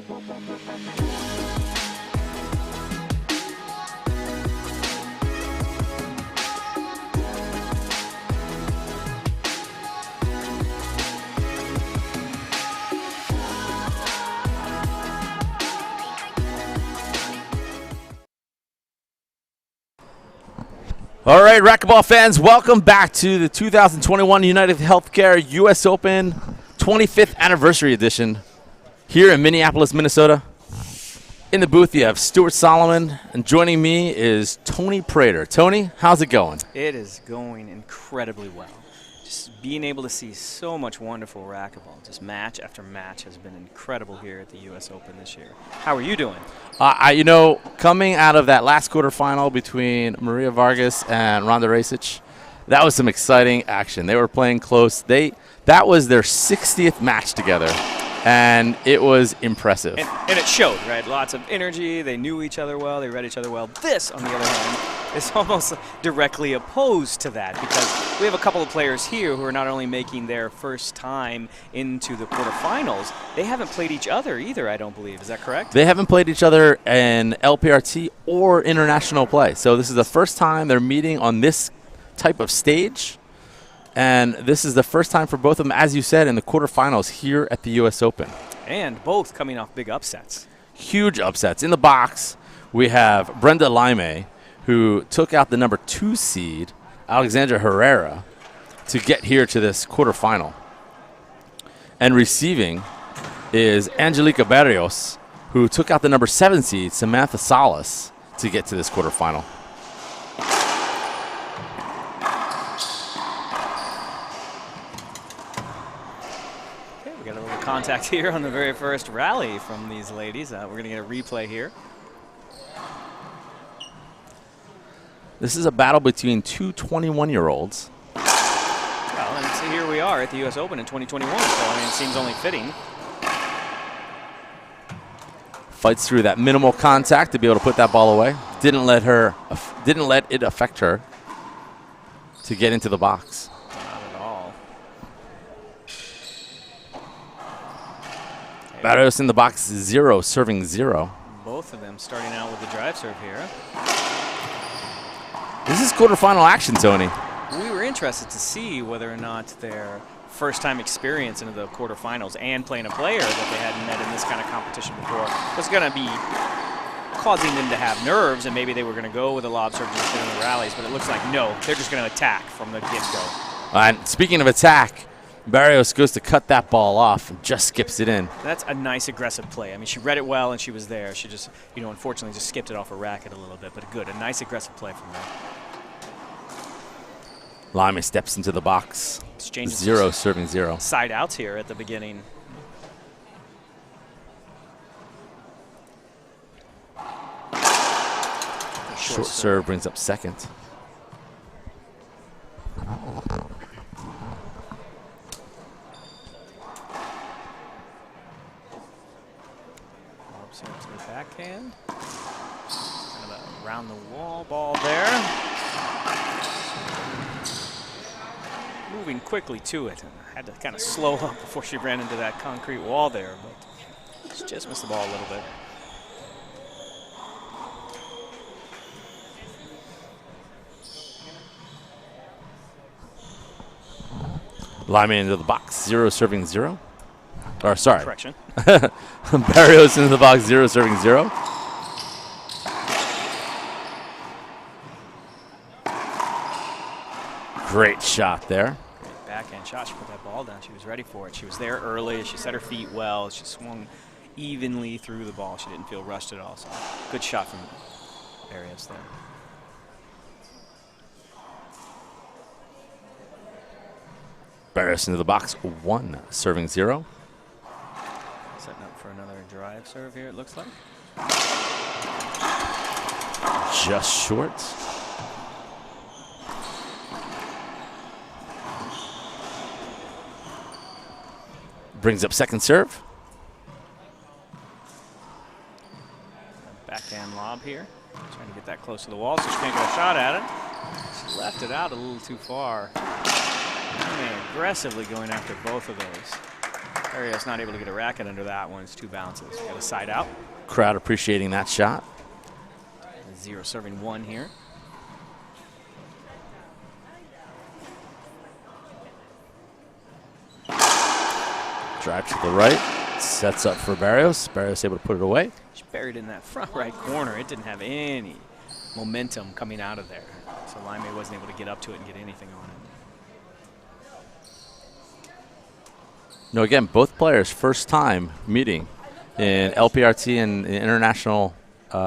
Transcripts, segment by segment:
All right, racquetball fans, welcome back to the 2021 United Healthcare U.S. Open 25th Anniversary Edition here in Minneapolis, Minnesota. In the booth, you have Stuart Solomon, and joining me is Tony Prater. Tony, how's it going? It is going incredibly well. Just being able to see so much wonderful racquetball, just match after match, has been incredible here at the U.S. Open this year. How are you doing? Coming out of that last quarterfinal between Maria Vargas and Ronda Rasic, that was some exciting action. They were playing close. That was their 60th match together, and it was impressive. And it showed, right? Lots of energy. They knew each other well. They read each other well. This, on the other hand, is almost directly opposed to that, because we have a couple of players here who are not only making their first time into the quarterfinals, they haven't played each other either, I don't believe. Is that correct? They haven't played each other in LPRT or international play. So this is the first time they're meeting on this type of stage. And this is the first time for both of them, as you said, in the quarterfinals here at the U.S. Open. And both coming off big upsets. Huge upsets. In the box, we have Brenda Laime, who took out the number 2 seed, Alexandra Herrera, to get here to this quarterfinal. And receiving is Angelica Barrios, who took out the number 7 seed, Samantha Salas, to get to this quarterfinal. Okay, we got a little contact here on the very first rally from these ladies. We're going to get a replay here. This is a battle between two 21-year-olds. Well, and so here we are at the U.S. Open in 2021, so I mean, it seems only fitting. Fights through that minimal contact to be able to put that ball away. Didn't let it affect her to get into the box. Not at all. Barrios in the box 0, serving 0. Both of them starting out with the drive serve here. This is quarterfinal action, Tony. We were interested to see whether or not their first-time experience into the quarterfinals and playing a player that they hadn't met in this kind of competition before was going to be causing them to have nerves, and maybe they were going to go with a lob serve just in the rallies, but it looks like no, they're just going to attack from the get-go. And speaking of attack, Barrios goes to cut that ball off and just skips it in. That's a nice aggressive play. I mean, she read it well and she was there. She just, unfortunately just skipped it off her racket a little bit, but good. A nice aggressive play from her. Laime steps into the box. 0, serving 0. Side outs here at the beginning. Short serve brings up second. Serve to the backhand. Kind of a round the wall ball there. Moving quickly to it, and had to kind of slow up before she ran into that concrete wall there, but she just missed the ball a little bit. Laime into the box, 0, serving 0. Or sorry. Correction. Barrios into the box, 0, serving 0. Great shot there. Great backhand shot. She put that ball down. She was ready for it. She was there early. She set her feet well. She swung evenly through the ball. She didn't feel rushed at all. So good shot from Barrios there. Barrios into the box, 1, serving 0. Setting up for another drive serve here, it looks like. Just short. Brings up second serve. Backhand lob here. Trying to get that close to the wall so she can't get a shot at it. She left it out a little too far. Aggressively going after both of those. Barrios not able to get a racket under that one. It's 2 bounces. Got a side out. Crowd appreciating that shot. 0 serving 1 here. Drive to the right. Sets up for Barrios. Barrios able to put it away. She's buried in that front right corner. It didn't have any momentum coming out of there. So Laime wasn't able to get up to it and get anything on it. No, again, both players first time meeting in LPRT and the international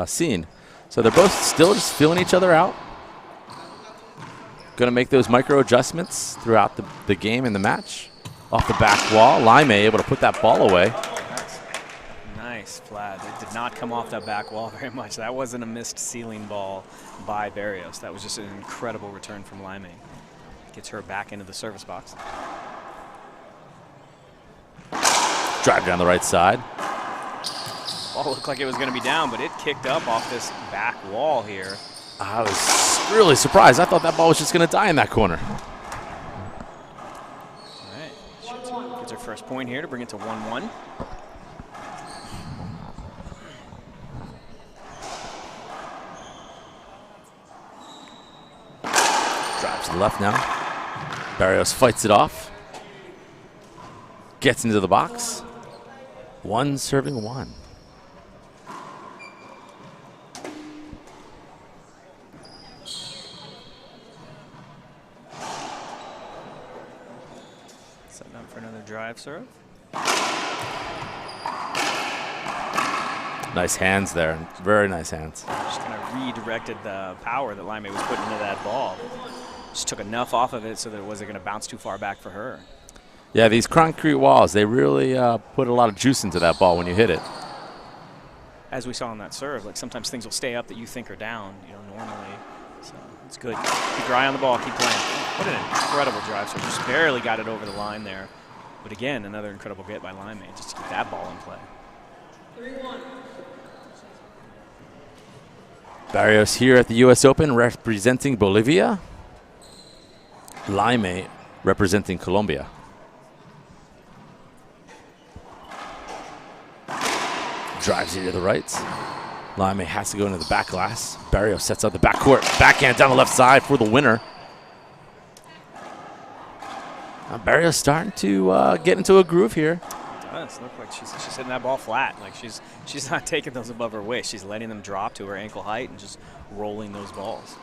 scene. So they're both still just feeling each other out. Going to make those micro adjustments throughout the game and the match. Off the back wall, Laime able to put that ball away. Nice flat. It did not come off that back wall very much. That wasn't a missed ceiling ball by Barrios. That was just an incredible return from Laime. Gets her back into the service box. Drive down the right side. Ball looked like it was going to be down, but it kicked up off this back wall here. I was really surprised. I thought that ball was just going to die in that corner. Gets her first point here to bring it to 1-1. Drives to the left now. Barrios fights it off. Gets into the box. 1 serving 1. Setting up for another drive serve. Nice hands there. Very nice hands. Just kind of redirected the power that Laime was putting into that ball. Just took enough off of it so that it wasn't going to bounce too far back for her. Yeah, these concrete walls, they really put a lot of juice into that ball when you hit it. As we saw on that serve, like sometimes things will stay up that you think are down, normally. So it's good. Keep your eye on the ball, keep playing. What an incredible drive serve. Just barely got it over the line there. But again, another incredible get by Laime just to keep that ball in play. 3-1. Barrios here at the U.S. Open representing Bolivia. Laime representing Colombia. Drives it to the right. Laime has to go into the back glass. Barrios sets up the backcourt. Backhand down the left side for the winner. Now Barrios starting to get into a groove here. It does look like she's hitting that ball flat. Like she's not taking those above her waist. She's letting them drop to her ankle height and just rolling those balls.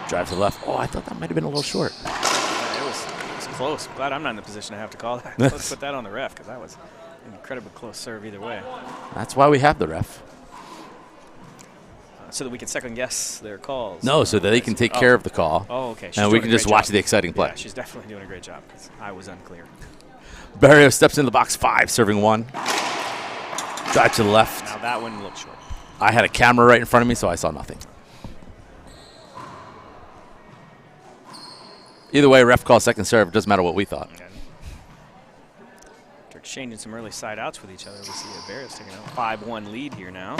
Drive to the left. Oh, I thought that might have been a little short. Yeah, it was close. Glad I'm not in the position to have to call that. Let's put that on the ref because that was an incredibly close serve either way. That's why we have the ref. So that we can second guess their calls. No, so that they can take care of the call. Oh, okay. And we can just watch the exciting play. Yeah, she's definitely doing a great job because I was unclear. Barrios steps into the box 5, serving 1. Drive to the left. Now that one looked short. I had a camera right in front of me, so I saw nothing. Either way, ref calls second serve. It doesn't matter what we thought. Okay. They're exchanging some early side outs with each other. We see Barrios taking a 5-1 lead here now.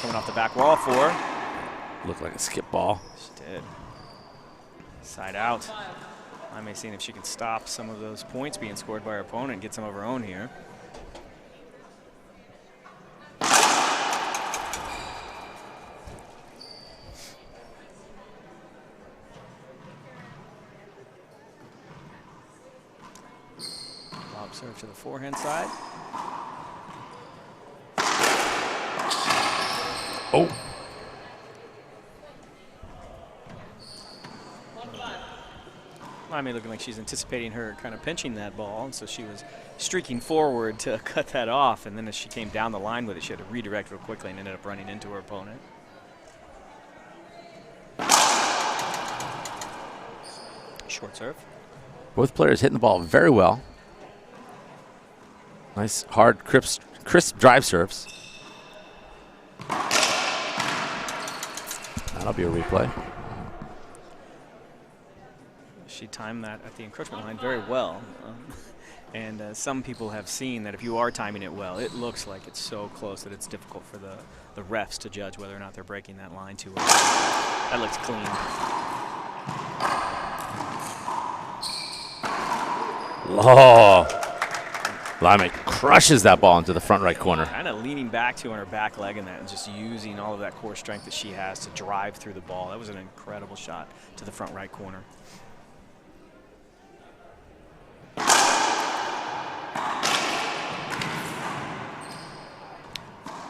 Coming off the back wall for. Looked like a skip ball. She did. Side out. I may see if she can stop some of those points being scored by her opponent and get some of her own here. Lob serve to the forehand side. Oh. Laime looking like she's anticipating her kind of pinching that ball, and so she was streaking forward to cut that off, and then as she came down the line with it, she had to redirect real quickly and ended up running into her opponent. Short serve. Both players hitting the ball very well. Nice, hard, crisp drive serves. That'll be a replay. she timed that at the encroachment line very well. And some people have seen that if you are timing it well, it looks like it's so close that it's difficult for the refs to judge whether or not they're breaking that line too early. That looks clean. Oh, Laime crushes that ball into the front right corner. Kind of leaning back to on her back leg in that and just using all of that core strength that she has to drive through the ball. That was an incredible shot to the front right corner.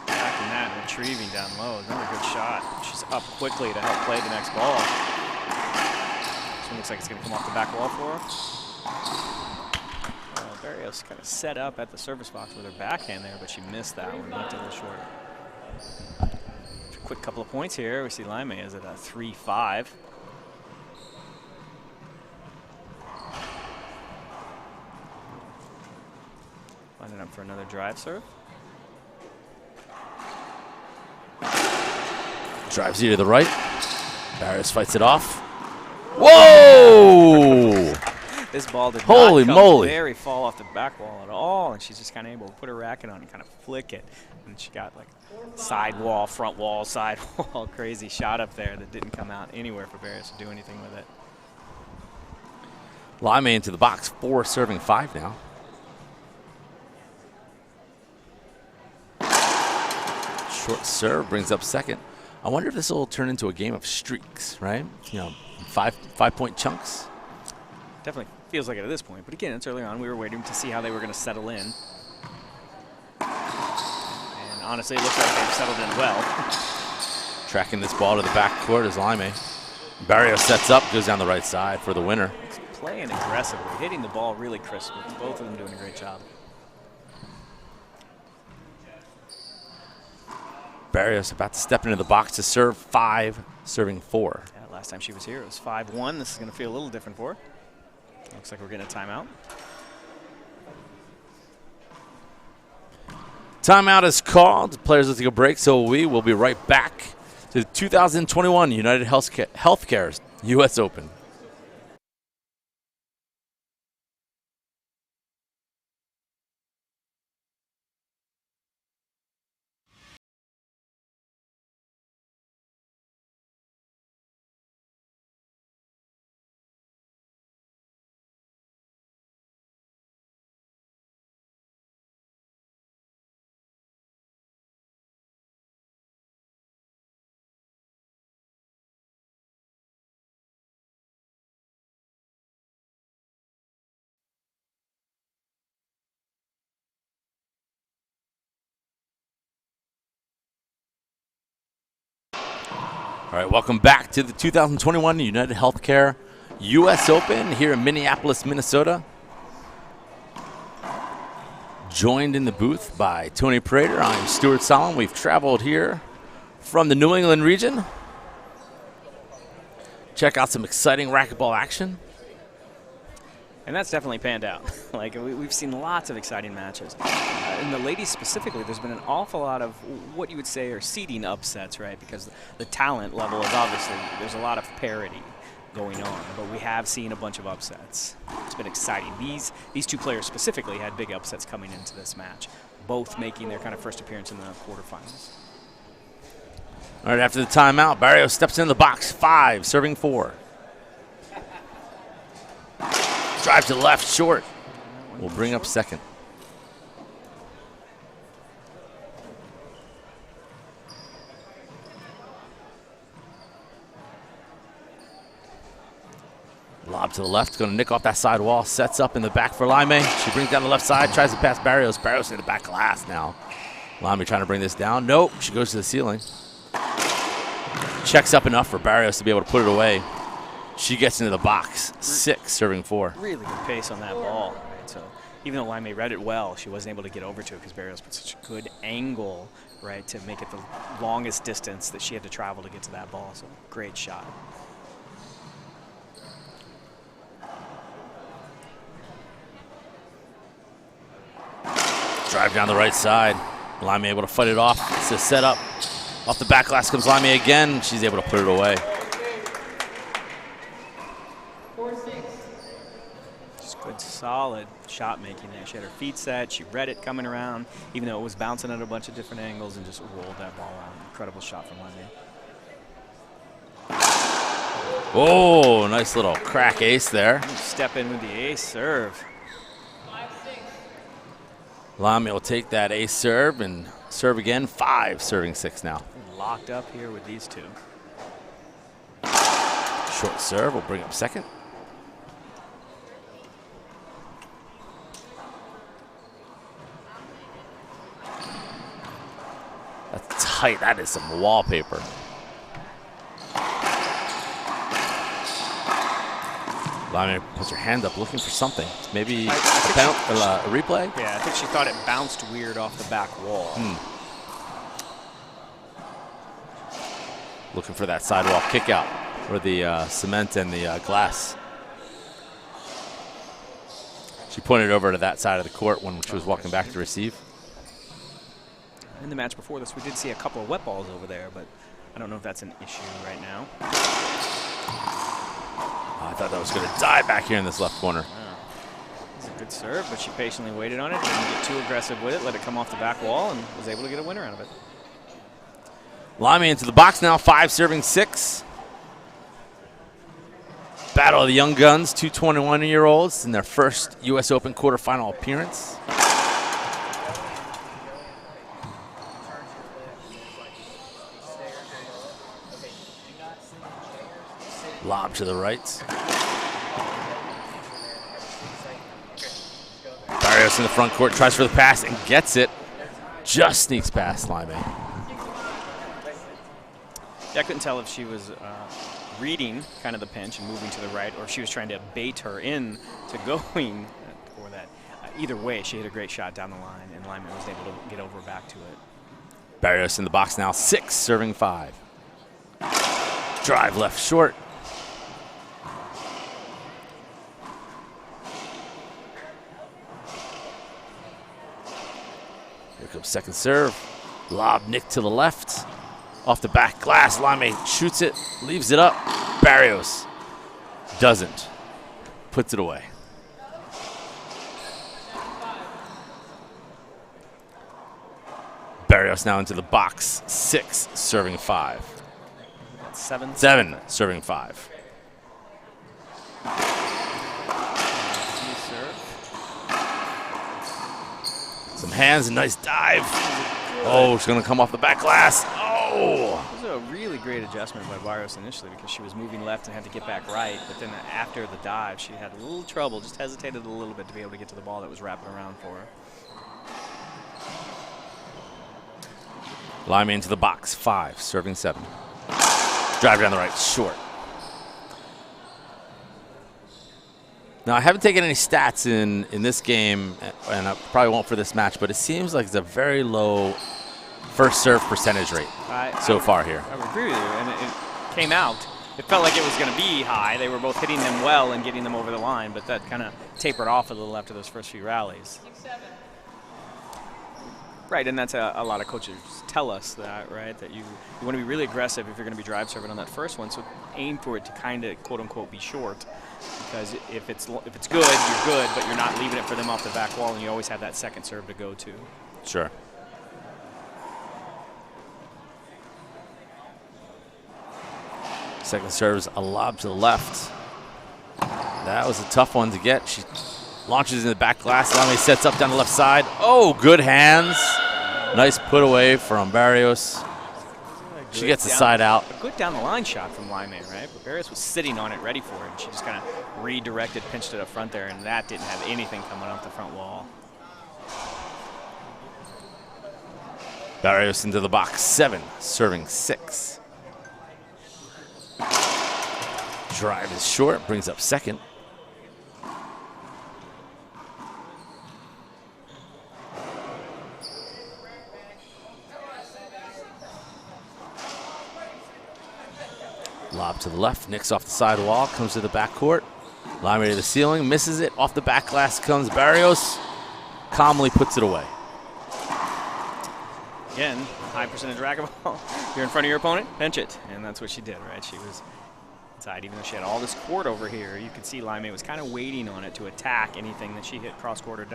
Backing that and retrieving down low. Another good shot. She's up quickly to help play the next ball. This one looks like it's going to come off the back wall for her. Barrios kind of set up at the service box with her backhand there, but she missed that one. Went a little short. Quick couple of points here. We see Laime is at a 3-5. Lining up for another drive serve. Drives you to the right. Barrios fights it off. Whoa! This ball did Holy not moly. very fall off the back wall at all, and she's just kind of able to put her racket on and kind of flick it. And she got like side wall, front wall, side wall, crazy shot up there that didn't come out anywhere for Barrios to do anything with it. Laime into the box, 4 serving 5 now. Short serve brings up second. I wonder if this will turn into a game of streaks, right? You know, 5-point chunks. Definitely feels like it at this point, but again, it's early on. We were waiting to see how they were going to settle in. And honestly, it looks like they've settled in well. Tracking this ball to the back court is Laime. Barrios sets up, goes down the right side for the winner. He's playing aggressively, hitting the ball really crisp. Both of them doing a great job. Barrios about to step into the box to serve 5, serving 4. Yeah, last time she was here, it was 5-1. This is going to feel a little different for her. Looks like we're getting a timeout. Timeout is called. Players will take a break, so we will be right back to the 2021 United Healthcare's U.S. Open. All right, welcome back to the 2021 United Healthcare U.S. Open here in Minneapolis, Minnesota. Joined in the booth by Tony Prater. I'm Stuart Solomon. We've traveled here from the New England region. Check out some exciting racquetball action. And that's definitely panned out. Like, we've seen lots of exciting matches. In the ladies specifically, there's been an awful lot of what you would say are seeding upsets, right? Because the talent level is obviously, there's a lot of parity going on. But we have seen a bunch of upsets. It's been exciting. These two players specifically had big upsets coming into this match, both making their kind of first appearance in the quarterfinals. All right, after the timeout, Barrios steps into the box, 5, serving 4. Drive to the left, short. Will bring up second. Lob to the left, going to nick off that side wall. Sets up in the back for Laime. She brings down the left side, tries to pass Barrios. Barrios in the back glass now. Laime trying to bring this down. Nope, she goes to the ceiling. Checks up enough for Barrios to be able to put it away. She gets into the box, 6, serving 4. Really good pace on that ball. Right? So even though Laime read it well, she wasn't able to get over to it because Barrios put such a good angle, right, to make it the longest distance that she had to travel to get to that ball. So great shot. Drive down the right side. Laime able to fight it off. It's a setup. Off the back glass comes Laime again. She's able to put it away. 4-6. Good, solid shot making there. She had her feet set. She read it coming around, even though it was bouncing at a bunch of different angles, and just rolled that ball out. Incredible shot from Laime. Oh, nice little crack ace there. Step in with the ace serve. Laime will take that ace serve and serve again. 5, serving 6 now. Locked up here with these two. Short serve will bring up second. That's tight. That is some wallpaper. Laime puts her hand up looking for something. Maybe a replay? Yeah, I think she thought it bounced weird off the back wall. Looking for that sidewalk kick out where the cement and the glass. She pointed over to that side of the court when she was walking back to receive. In the match before this, we did see a couple of wet balls over there, but I don't know if that's an issue right now. I thought that was going to die back here in this left corner. It's a good serve, but she patiently waited on it, didn't get too aggressive with it, let it come off the back wall, and was able to get a winner out of it. Laime into the box now, 5, serving 6. Battle of the young guns, 2 21-year-olds in their first U.S. Open quarterfinal appearance. Lob to the right. Barrios in the front court, tries for the pass and gets it. Just sneaks past Laime. Yeah, I couldn't tell if she was reading kind of the pinch and moving to the right, or if she was trying to bait her in to going for that. Either way, she hit a great shot down the line, and Laime was able to get over back to it. Barrios in the box now, 6, serving 5. Drive left short. Here comes second serve. Lob nick to the left. Off the back glass, Laime shoots it, leaves it up. Barrios doesn't. Puts it away. Barrios now into the box. 6, serving 5. 7. 7, serving 5. Some hands, a nice dive. Oh, she's going to come off the back glass. Oh! It was a really great adjustment by Barrios initially because she was moving left and had to get back right. But then after the dive, she had a little trouble, just hesitated a little bit to be able to get to the ball that was wrapping around for her. Laime into the box, 5, serving 7. Drive down the right, short. Now, I haven't taken any stats in this game, and I probably won't for this match, but it seems like it's a very low first serve percentage rate so far here. I would agree with you, and it came out. It felt like it was going to be high. They were both hitting them well and getting them over the line, but that kind of tapered off a little after those first few rallies. 6-7. Right, and that's a lot of coaches tell us that, right? That you want to be really aggressive if you're going to be drive serving on that first one. So aim for it to kind of quote unquote be short, because if it's good, you're good, but you're not leaving it for them off the back wall, and you always have that second serve to go to. Sure. Second serves a lob to the left. That was a tough one to get. She launches in the back glass. Laime sets up down the left side. Oh, good hands. Nice put away from Barrios. She gets the side out. A good down the line shot from Laime, right? But Barrios was sitting on it ready for it. She just kind of redirected, pinched it up front there, and that didn't have anything coming off the front wall. Barrios into the box, 7, serving 6. Drive is short, brings up second. Lob to the left, nicks off the side wall, comes to the back court. Laime to the ceiling, misses it. Off the back glass comes Barrios, calmly puts it away. Again, high percentage racquetball. You're in front of your opponent, bench it. And that's what she did, right? It's side. Even though she had all this court over here, you could see Laime was kind of waiting on it to attack anything that she hit cross-court or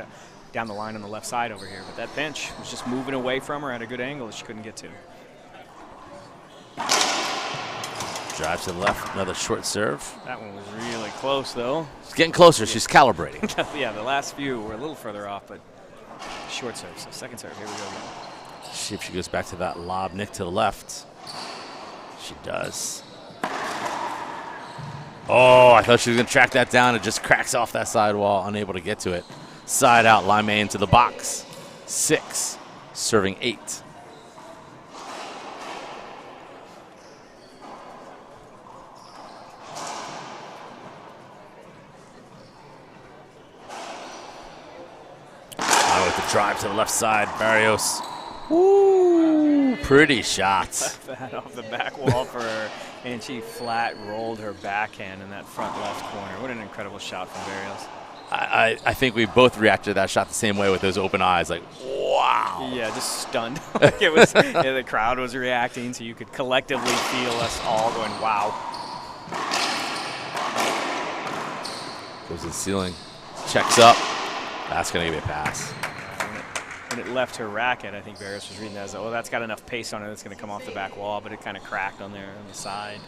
down the line on the left side over here. But that bench was just moving away from her at a good angle that she couldn't get to. Drive to the left, another short serve. That one was really close, though. She's getting closer. She's calibrating. Yeah, the last few were a little further off, but short serve. So second serve, here we go again. See if she goes back to that lob nick to the left. She does. Oh, I thought she was going to track that down. It just cracks off that side wall, unable to get to it. Side out, Laime into the box. 6, serving 8. Now with the drive to the left side, Barrios. Woo, pretty shots. Left that off the back wall for her, and she flat rolled her backhand in that front left corner. What an incredible shot from Barrios. I think we both reacted to that shot the same way with those open eyes, like, wow. Yeah, just stunned. Like it was, yeah, the crowd was reacting, so you could collectively feel us all going, wow. Goes to the ceiling, checks up. That's going to give me a pass. When it left her racket, I think Barrios was reading that as, oh, that's got enough pace on it that's going to come off the back wall, but it kind of cracked on there on the side.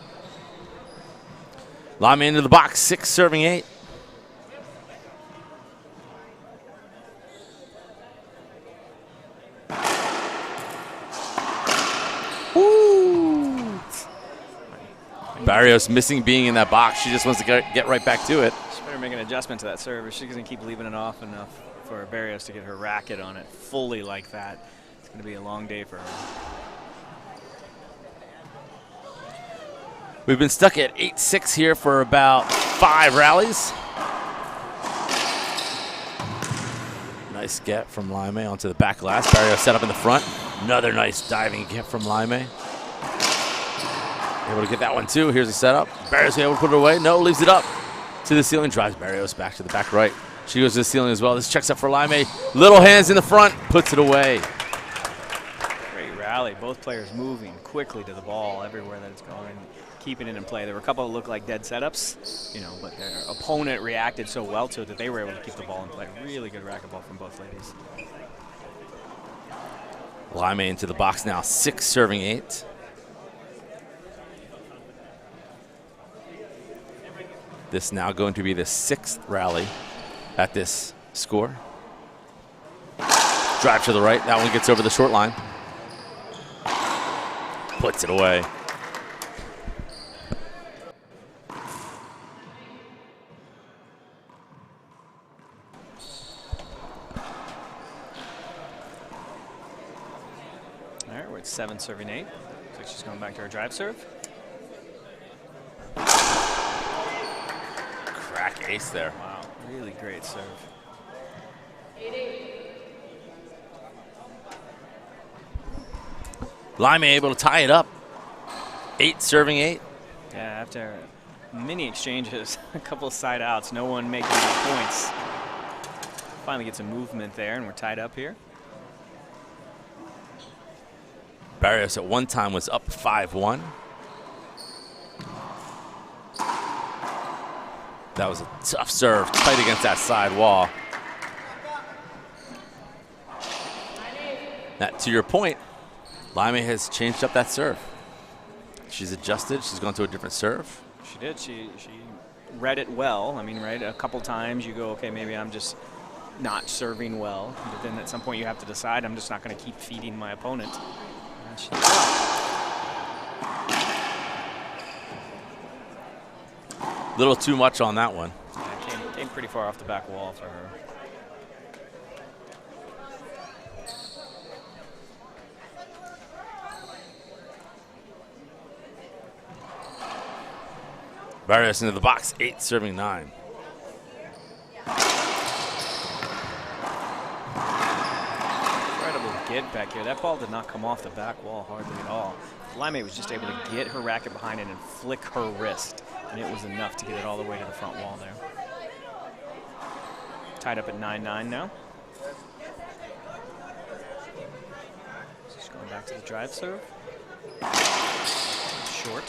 Laime into the box, 6, serving 8. Woo! Barrios missing being in that box. She just wants to get right back to it. She better make an adjustment to that serve. She's going to keep leaving it off enough for Barrios to get her racket on it fully like that. It's going to be a long day for her. We've been stuck at 8-6 here for about 5 rallies. Nice get from Laime onto the back glass. Barrios set up in the front. Another nice diving get from Laime. Able to get that one too. Here's the setup. Barrios able to put it away. No, leaves it up to the ceiling. Drives Barrios back to the back right. She goes to the ceiling as well. This checks up for Laime. Little hands in the front. Puts it away. Great rally. Both players moving quickly to the ball everywhere that it's going. Keeping it in play. There were a couple that looked like dead setups, you know, but their opponent reacted so well to it that they were able to keep the ball in play. Really good racquetball from both ladies. Laime into the box now, 6, serving 8. This now going to be the 6th rally at this score. Drive to the right. That one gets over the short line. Puts it away. All right, we're at 7, serving 8. So she's going back to her drive serve. Crack ace there. Wow, really great serve. Laime able to tie it up. 8, serving 8. Yeah, after many exchanges, a couple of side outs, no one making any points. Finally get some movement there, and we're tied up here. Barrios at one time was up 5-1. That was a tough serve, tight against that side wall. Now, to your point, Laime has changed up that serve. She's adjusted. She's gone to a different serve. She did. She read it well. I mean, right, a couple times you go, okay, maybe I'm just not serving well. But then at some point you have to decide, I'm just not going to keep feeding my opponent. And she did A little too much on that one. yeah, came pretty far off the back wall for her. Barrios into the box, 8, serving 9. Incredible get back here. That ball did not come off the back wall hardly at all. Laime was just able to get her racket behind it and flick her wrist, and it was enough to get it all the way to the front wall there. Tied up at 9-9 now. Just going back to the drive serve. Short.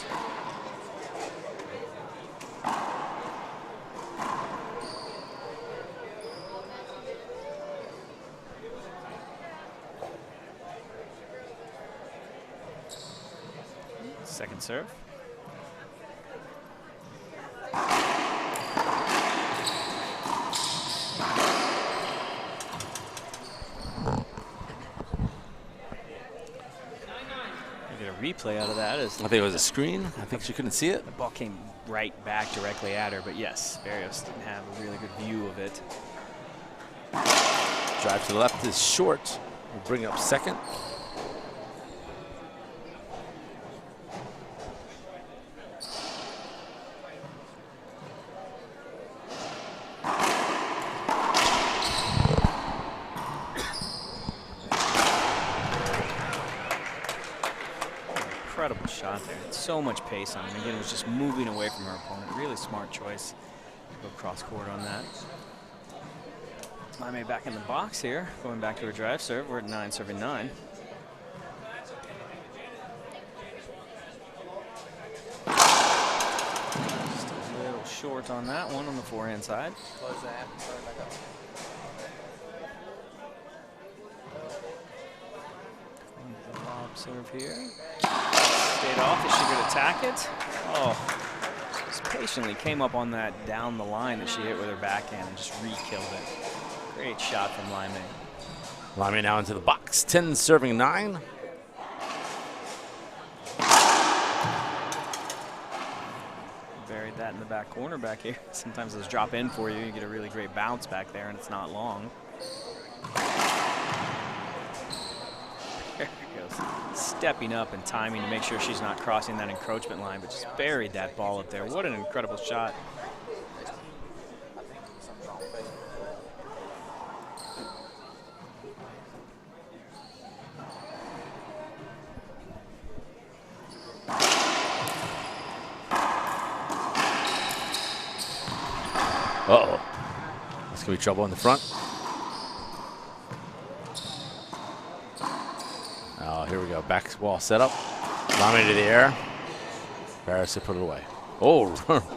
Second serve. Get a replay out of that. I think it was a screen. I think she couldn't see it. The ball came right back directly at her, but yes, Barrios didn't have a really good view of it. Drive to the left is short. We'll bring up second. Incredible shot there. So much pace on him. Again, it was just moving away from her opponent. Really smart choice to go cross court on that. Laime back in the box here, going back to her drive serve. We're at 9 serving 9. Just a little short on that one on the forehand side. Close that. Start back up. The lob serve here. Stayed off as she could attack it. Oh, just patiently came up on that down the line that she hit with her backhand and just re-killed it. Great shot from Laime. Laime now into the box. 10 serving 9. Buried that in the back corner back here. Sometimes those drop in for you. You get a really great bounce back there, and it's not long. There he goes. Stepping up and timing to make sure she's not crossing that encroachment line, but just buried that ball up there. What an incredible shot. Uh-oh. This could be trouble in the front. Oh, here we go. Back wall set up. Laime to the air. Barrios to put it away. Oh.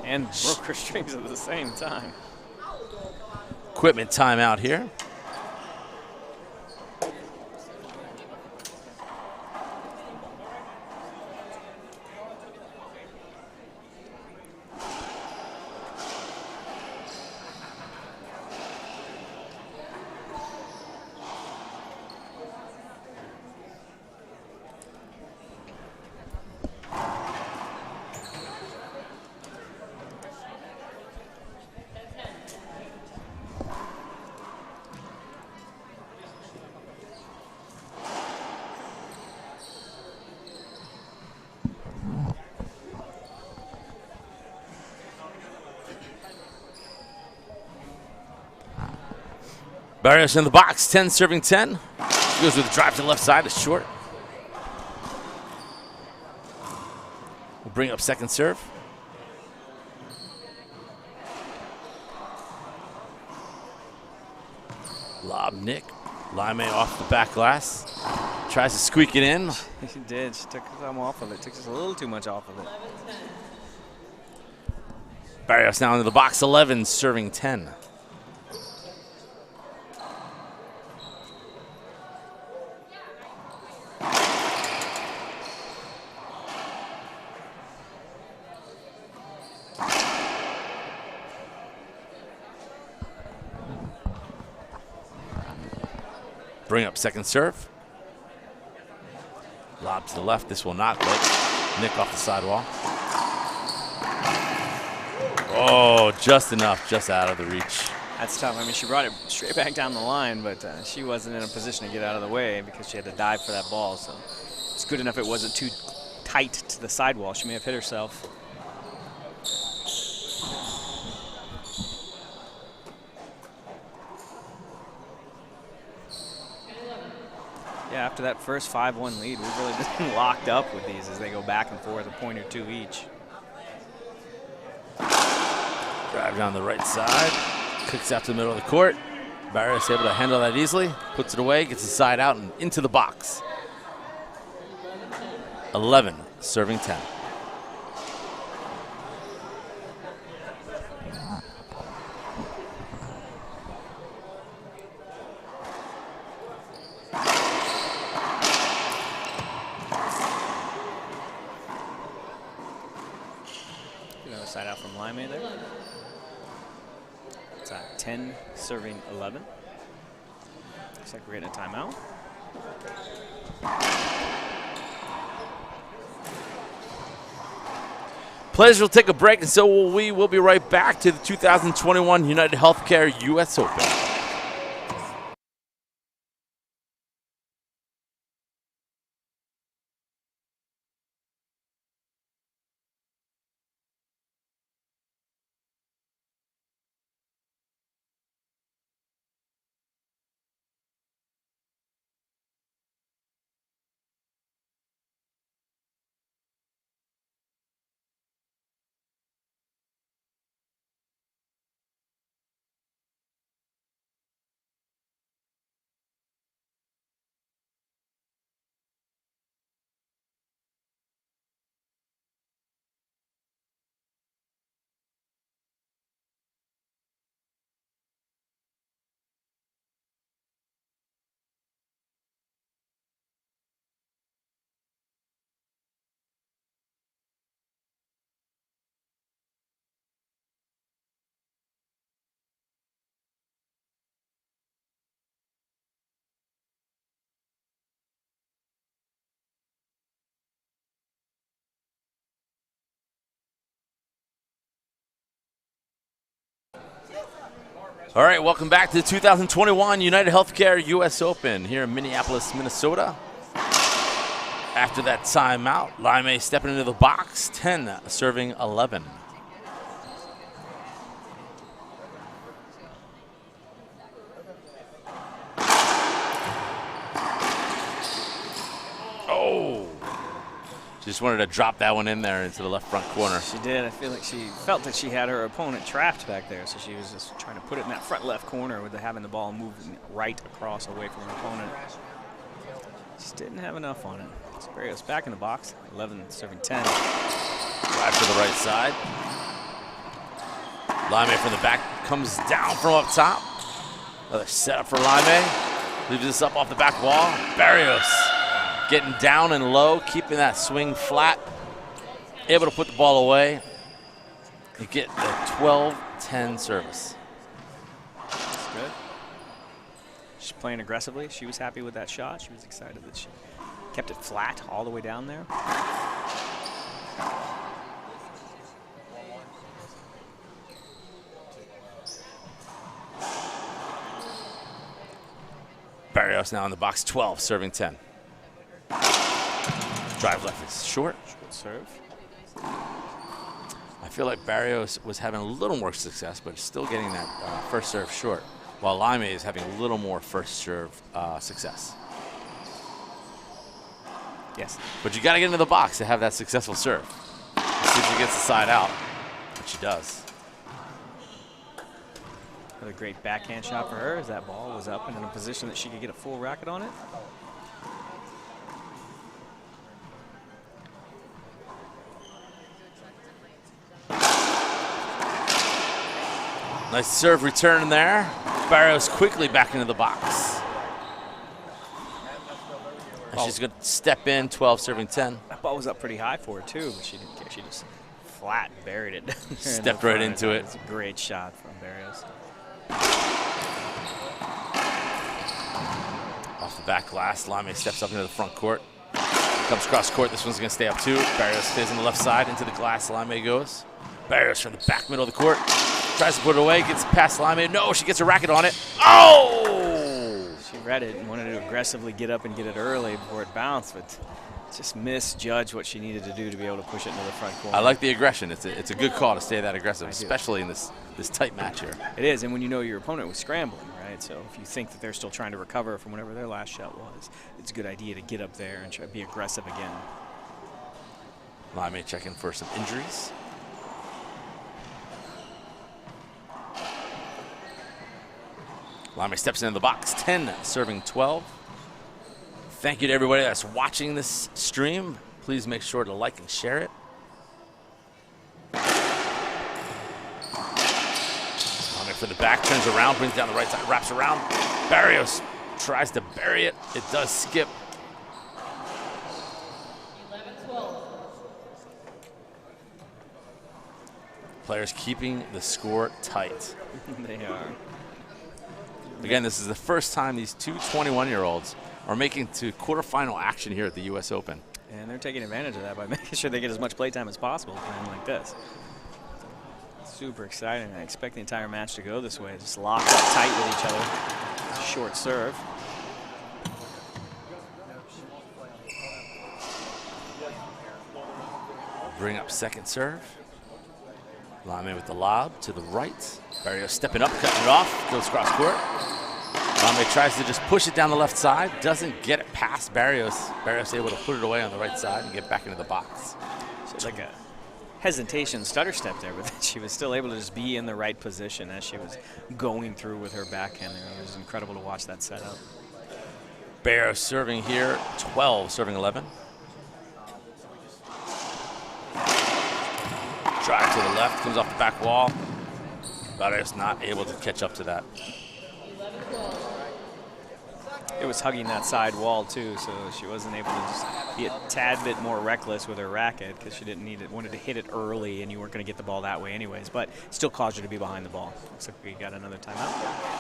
And broke her strings at the same time. Equipment timeout here. Barrios in the box, 10 serving 10. She goes with a drive to the left side, it's short. We'll bring up second serve. Lob Nick. Laime off the back glass. Tries to squeak it in. She did. She took some off of it. Took just a little too much off of it. Barrios now into the box, 11 serving 10. Bring up second serve. Lob to the left. This will not click. Nick off the sidewall. Oh, just enough, just out of the reach. That's tough. I mean, she brought it straight back down the line, but she wasn't in a position to get out of the way because she had to dive for that ball. So it's good enough it wasn't too tight to the sidewall. She may have hit herself. Yeah, after that first 5-1 lead, we've really been locked up with these as they go back and forth, a point or two each. Drive down the right side, kicks out to the middle of the court. Barrios able to handle that easily, puts it away, gets the side out and into the box. 11 serving 10. out from Laime there. It's at 10, serving 11. Looks like we're getting a timeout. Players will take a break, and so will we. We'll be right back to the 2021 United Healthcare U.S. Open. All right, welcome back to the 2021 United Healthcare U.S. Open here in Minneapolis, Minnesota. After that timeout, Laime stepping into the box, 10 serving 11. Oh! Just wanted to drop that one in there into the left front corner. She did. I feel like she felt that she had her opponent trapped back there, so she was just trying to put it in that front left corner with having the ball moving right across away from her opponent. Just didn't have enough on it. So Barrios back in the box, 11 serving 10. Drive to the right side. Laime from the back comes down from up top. Another setup for Laime. Leaves this up off the back wall. Barrios getting down and low, keeping that swing flat. Able to put the ball away and get the 12-10 service. That's good. She's playing aggressively. She was happy with that shot. She was excited that she kept it flat all the way down there. Barrios now in the box, 12, serving 10. Drive left is short. Short serve. I feel like Barrios was having a little more success, but still getting that first serve short, while Laime is having a little more first serve success. Yes. But you got to get into the box to have that successful serve. Let's see if she gets the side out, but she does. Another great backhand shot for her as that ball was up and in a position that she could get a full racket on it. Nice serve return there. Barrios quickly back into the box. And she's going to step in, 12 serving 10. That ball was up pretty high for her too, but she didn't care. She just flat buried it. Stepped right into it. It's a great shot from Barrios. Off the back glass, Laime steps up into the front court. Comes cross court, this one's going to stay up too. Barrios stays on the left side, into the glass, Laime goes. Barrios from the back middle of the court. Tries to put it away, gets past Laime. No, she gets a racket on it. Oh! She read it and wanted to aggressively get up and get it early before it bounced, but just misjudged what she needed to do to be able to push it into the front corner. I like the aggression. It's a good call to stay that aggressive, especially in this tight match here. It is, and when you know your opponent was scrambling, right? So if you think that they're still trying to recover from whatever their last shot was, it's a good idea to get up there and try to be aggressive again. Laime checking for some injuries. Laime steps into the box, 10 serving 12. Thank you to everybody that's watching this stream. Please make sure to like and share it. Laime for the back, turns around, brings down the right side, wraps around. Barrios tries to bury it. It does skip. 11-12. players keeping the score tight. They are. Again, this is the first time these two 21-year-olds are making to quarterfinal action here at the U.S. Open. And they're taking advantage of that by making sure they get as much playtime as possible playing like this. Super exciting. I expect the entire match to go this way. Just locked up tight with each other. Short serve. Bring up second serve. Laime with the lob to the right. Barrios stepping up, cutting it off, goes cross court. Laime tries to just push it down the left side, doesn't get it past Barrios. Barrios able to put it away on the right side and get back into the box. So it's like a hesitation stutter step there, but she was still able to just be in the right position as she was going through with her backhand there. It was incredible to watch that setup. Barrios serving here, 12, serving 11. Drive to the left, comes off the back wall. Barrios not able to catch up to that. It was hugging that side wall too, so she wasn't able to just be a tad bit more reckless with her racket because she didn't need it, wanted to hit it early, and you weren't going to get the ball that way anyways, but still caused her to be behind the ball. Looks like we got another timeout.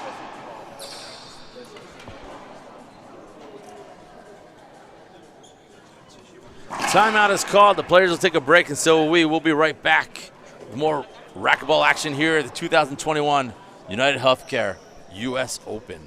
Timeout is called. The players will take a break, and so will we. We'll be right back with more racquetball action here at the 2021 United Healthcare U.S. Open.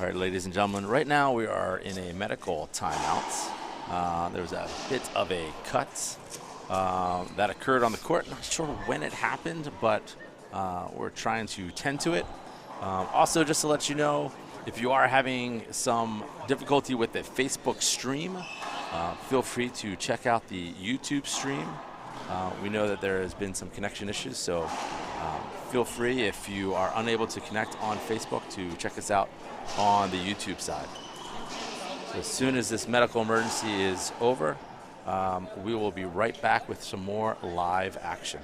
All right, ladies and gentlemen, right now we are in a medical timeout. There was a bit of a cut that occurred on the court. Not sure when it happened, but we're trying to tend to it. Also, just to let you know, if you are having some difficulty with the Facebook stream, feel free to check out the YouTube stream. We know that there has been some connection issues, so feel free, if you are unable to connect on Facebook, to check us out on the YouTube side. So as soon as this medical emergency is over, we will be right back with some more live action.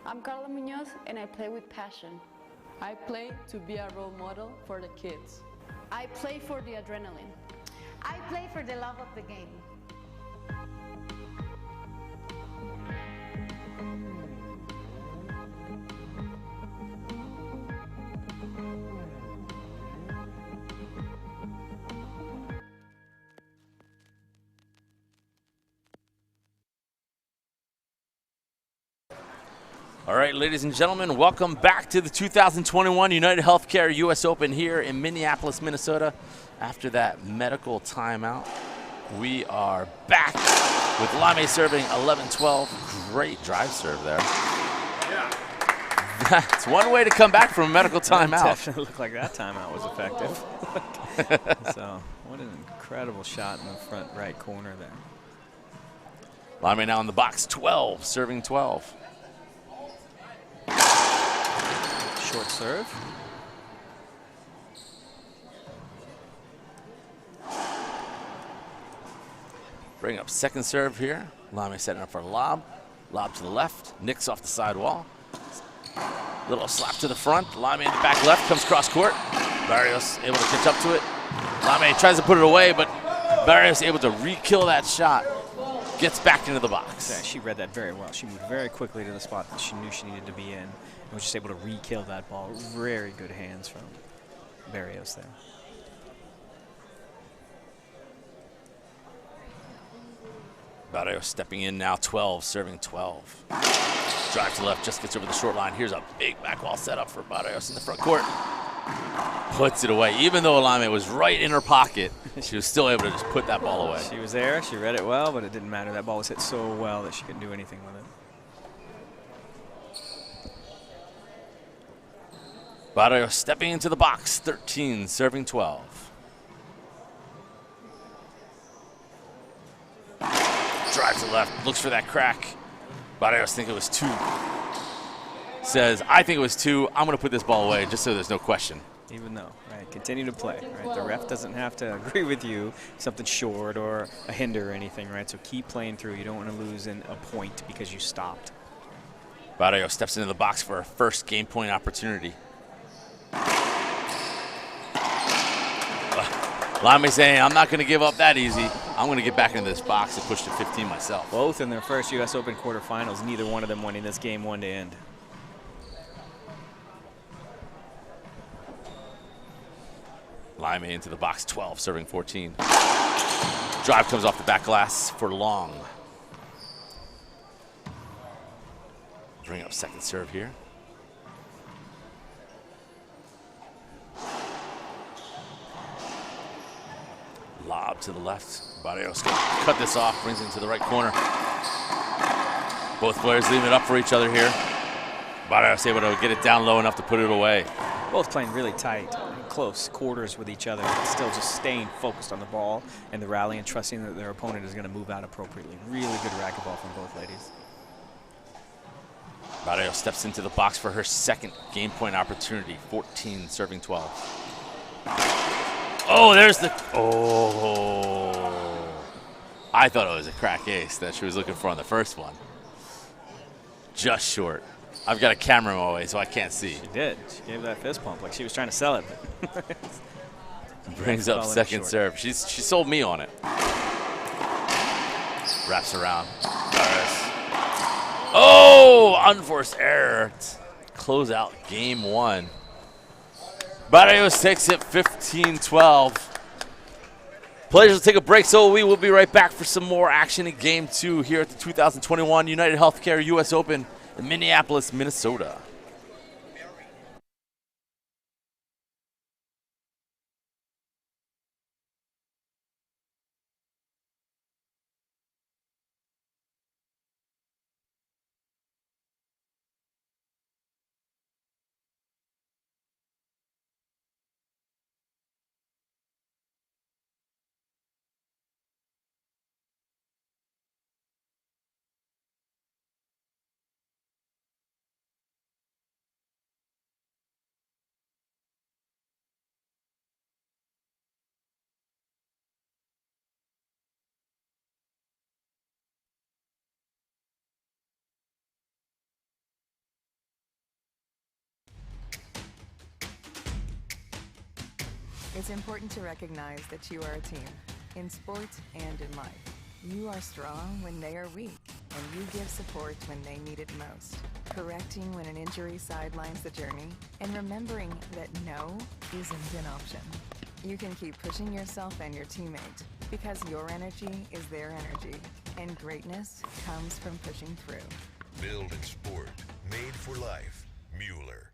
I'm Carla Munoz and I play with passion. I play to be a role model for the kids. I play for the adrenaline. I play for the love of the game. All right, ladies and gentlemen, welcome back to the 2021 United Healthcare U.S. Open here in Minneapolis, Minnesota. After that medical timeout, we are back with Laime serving 11-12. Great drive serve there. That's one way to come back from a medical timeout. Definitely looked like that timeout was effective. So, what an incredible shot in the front right corner there. Laime now in the box, 12, serving 12. Short serve. Bring up second serve here. Laime setting up for a lob. Lob to the left. Nicks off the side wall. Little slap to the front. Laime in the back left. Comes cross court. Barrios able to catch up to it. Laime tries to put it away, but Barrios able to re-kill that shot. Gets back into the box. Yeah, she read that very well. She moved very quickly to the spot that she knew she needed to be in and was just able to re-kill that ball. Very good hands from Barrios there. Barrios stepping in now, 12, serving 12. Drive to left, just gets over the short line. Here's a big back wall setup for Barrios in the front court. Puts it away. Even though Laime was right in her pocket, she was still able to just put that ball away. She was there. She read it well, but it didn't matter. That ball was hit so well that she couldn't do anything with it. Barrios stepping into the box, 13, serving 12. Drive to left, looks for that crack. Barrios think it was 2. Says, I think it was 2. I'm going to put this ball away just so there's no question. Even though, right, continue to play, right? The ref doesn't have to agree with you if something's short or a hinder or anything, right? So keep playing through. You don't want to lose in a point because you stopped. Barrios steps into the box for her first game point opportunity. Laime saying, I'm not going to give up that easy. I'm going to get back into this box and push to 15 myself. Both in their first U.S. Open quarterfinals, neither one of them winning this game one to end. Laime into the box, 12, serving 14. Drive comes off the back glass for long. Bring up second serve here. Lob to the left. Barrios going to cut this off, brings it into the right corner. Both players leaving it up for each other here. Barrios able to get it down low enough to put it away. Both playing really tight, close quarters with each other, but still just staying focused on the ball and the rally and trusting that their opponent is going to move out appropriately. Really good racquetball from both ladies. Barrios steps into the box for her second game point opportunity, 14, serving 12. Oh, there's the, oh. I thought it was a crack ace that she was looking for on the first one. Just short. I've got a camera in my way, so I can't see. She did. She gave that fist pump like she was trying to sell it. But brings up second serve. She sold me on it. Wraps around. Barrios. Oh, unforced error. Close out game 1. Barrios takes it 15-12. Players will take a break, so we will be right back for some more action in game 2 here at the 2021 United Healthcare U.S. Open in Minneapolis, Minnesota. It's important to recognize that you are a team, in sports and in life. You are strong when they are weak, and you give support when they need it most. Correcting when an injury sidelines the journey, and remembering that no isn't an option. You can keep pushing yourself and your teammate, because your energy is their energy, and greatness comes from pushing through. Build in sport, made for life. Mueller.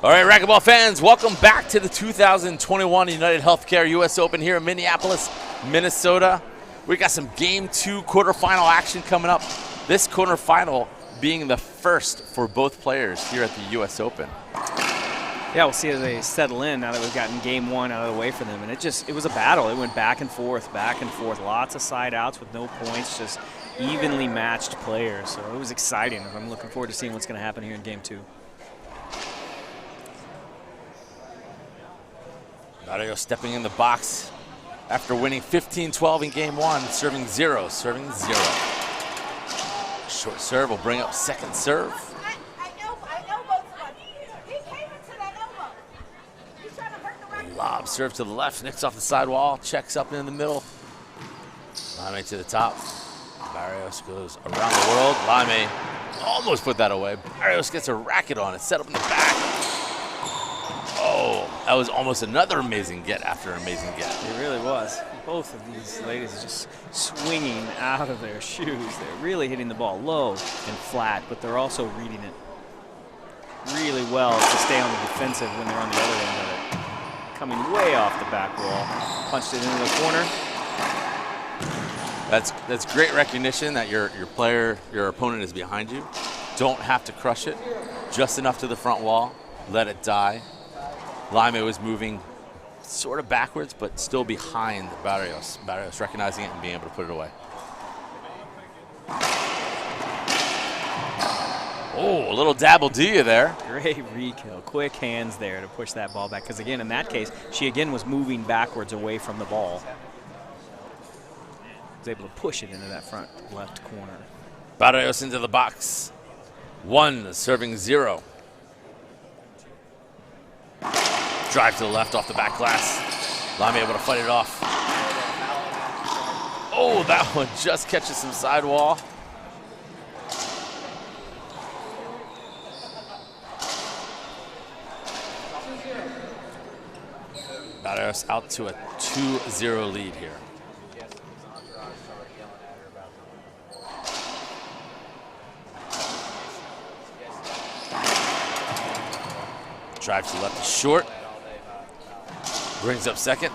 All right, racquetball fans, welcome back to the 2021 United Healthcare U.S. Open here in Minneapolis, Minnesota. We got some Game 2 quarterfinal action coming up. This quarterfinal being the first for both players here at the U.S. Open. Yeah, we'll see as they settle in now that we've gotten Game 1 out of the way for them. And it was a battle. It went back and forth, lots of side outs with no points, just evenly matched players. So it was exciting. I'm looking forward to seeing what's going to happen here in Game 2. Barrios stepping in the box after winning 15-12 in Game 1, serving 0. Short serve will bring up second serve. Lob serve to the left, nicks off the sidewall, checks up in the middle. Laime to the top. Barrios goes around the world. Laime almost put that away. Barrios gets a racket on it, set up in the back. Oh, that was almost another amazing get after amazing get. It really was. Both of these ladies just swinging out of their shoes. They're really hitting the ball low and flat, but they're also reading it really well to stay on the defensive when they're on the other end of it. Coming way off the back wall. Punched it into the corner. That's great recognition that your opponent is behind you. Don't have to crush it. Just enough to the front wall. Let it die. Laime was moving sort of backwards, but still behind Barrios. Barrios recognizing it and being able to put it away. Oh, a little dabble do you there. Great re-kill. Quick hands there to push that ball back. Because, again, in that case, she again was moving backwards away from the ball. Was able to push it into that front left corner. Barrios into the box. 1, serving 0. Drive to the left off the back glass. Laime able to fight it off. Oh, that one just catches some sidewall. Barrios out to a 2-0 lead here. drive to left is short. Brings up second.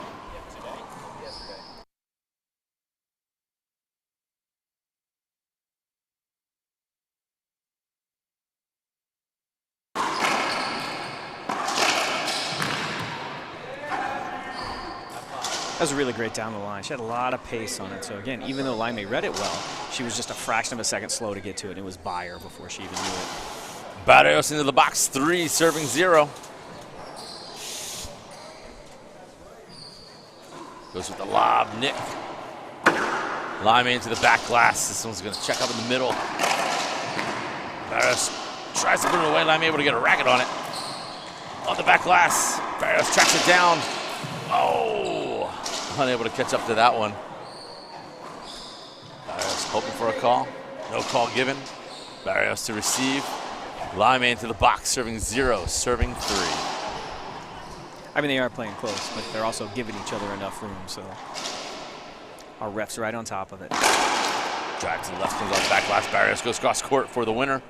That was really great down the line. She had a lot of pace on it. So again, even though Laime read it well, she was just a fraction of a second slow to get to it. And it was by her before she even knew it. Barrios into the box, 3, serving 0. Goes with the lob, Nick. Laime into the back glass. This one's going to check up in the middle. Barrios tries to put it away. Laime able to get a racket on it. On the back glass. Barrios tracks it down. Oh! Unable to catch up to that one. Barrios hoping for a call. No call given. Barrios to receive. Laime into the box, serving 0, serving 3. I mean, they are playing close, but they're also giving each other enough room. So our refs are right on top of it. Drive to the left, comes off the back glass. Barrios goes cross court for the winner.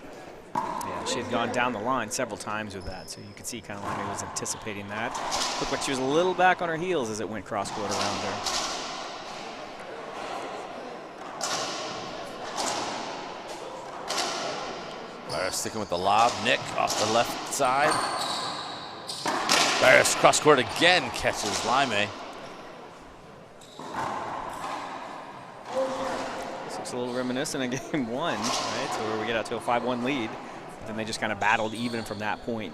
Yeah, she had gone down the line several times with that, so you could see kind of Laime was anticipating that. Looked like she was a little back on her heels as it went cross court around her. Barrios sticking with the lob. Nick off the left side. Barrios cross court again, catches Laime. This looks a little reminiscent of game 1, right? So where we get out to a 5-1 lead. Then they just kind of battled even from that point,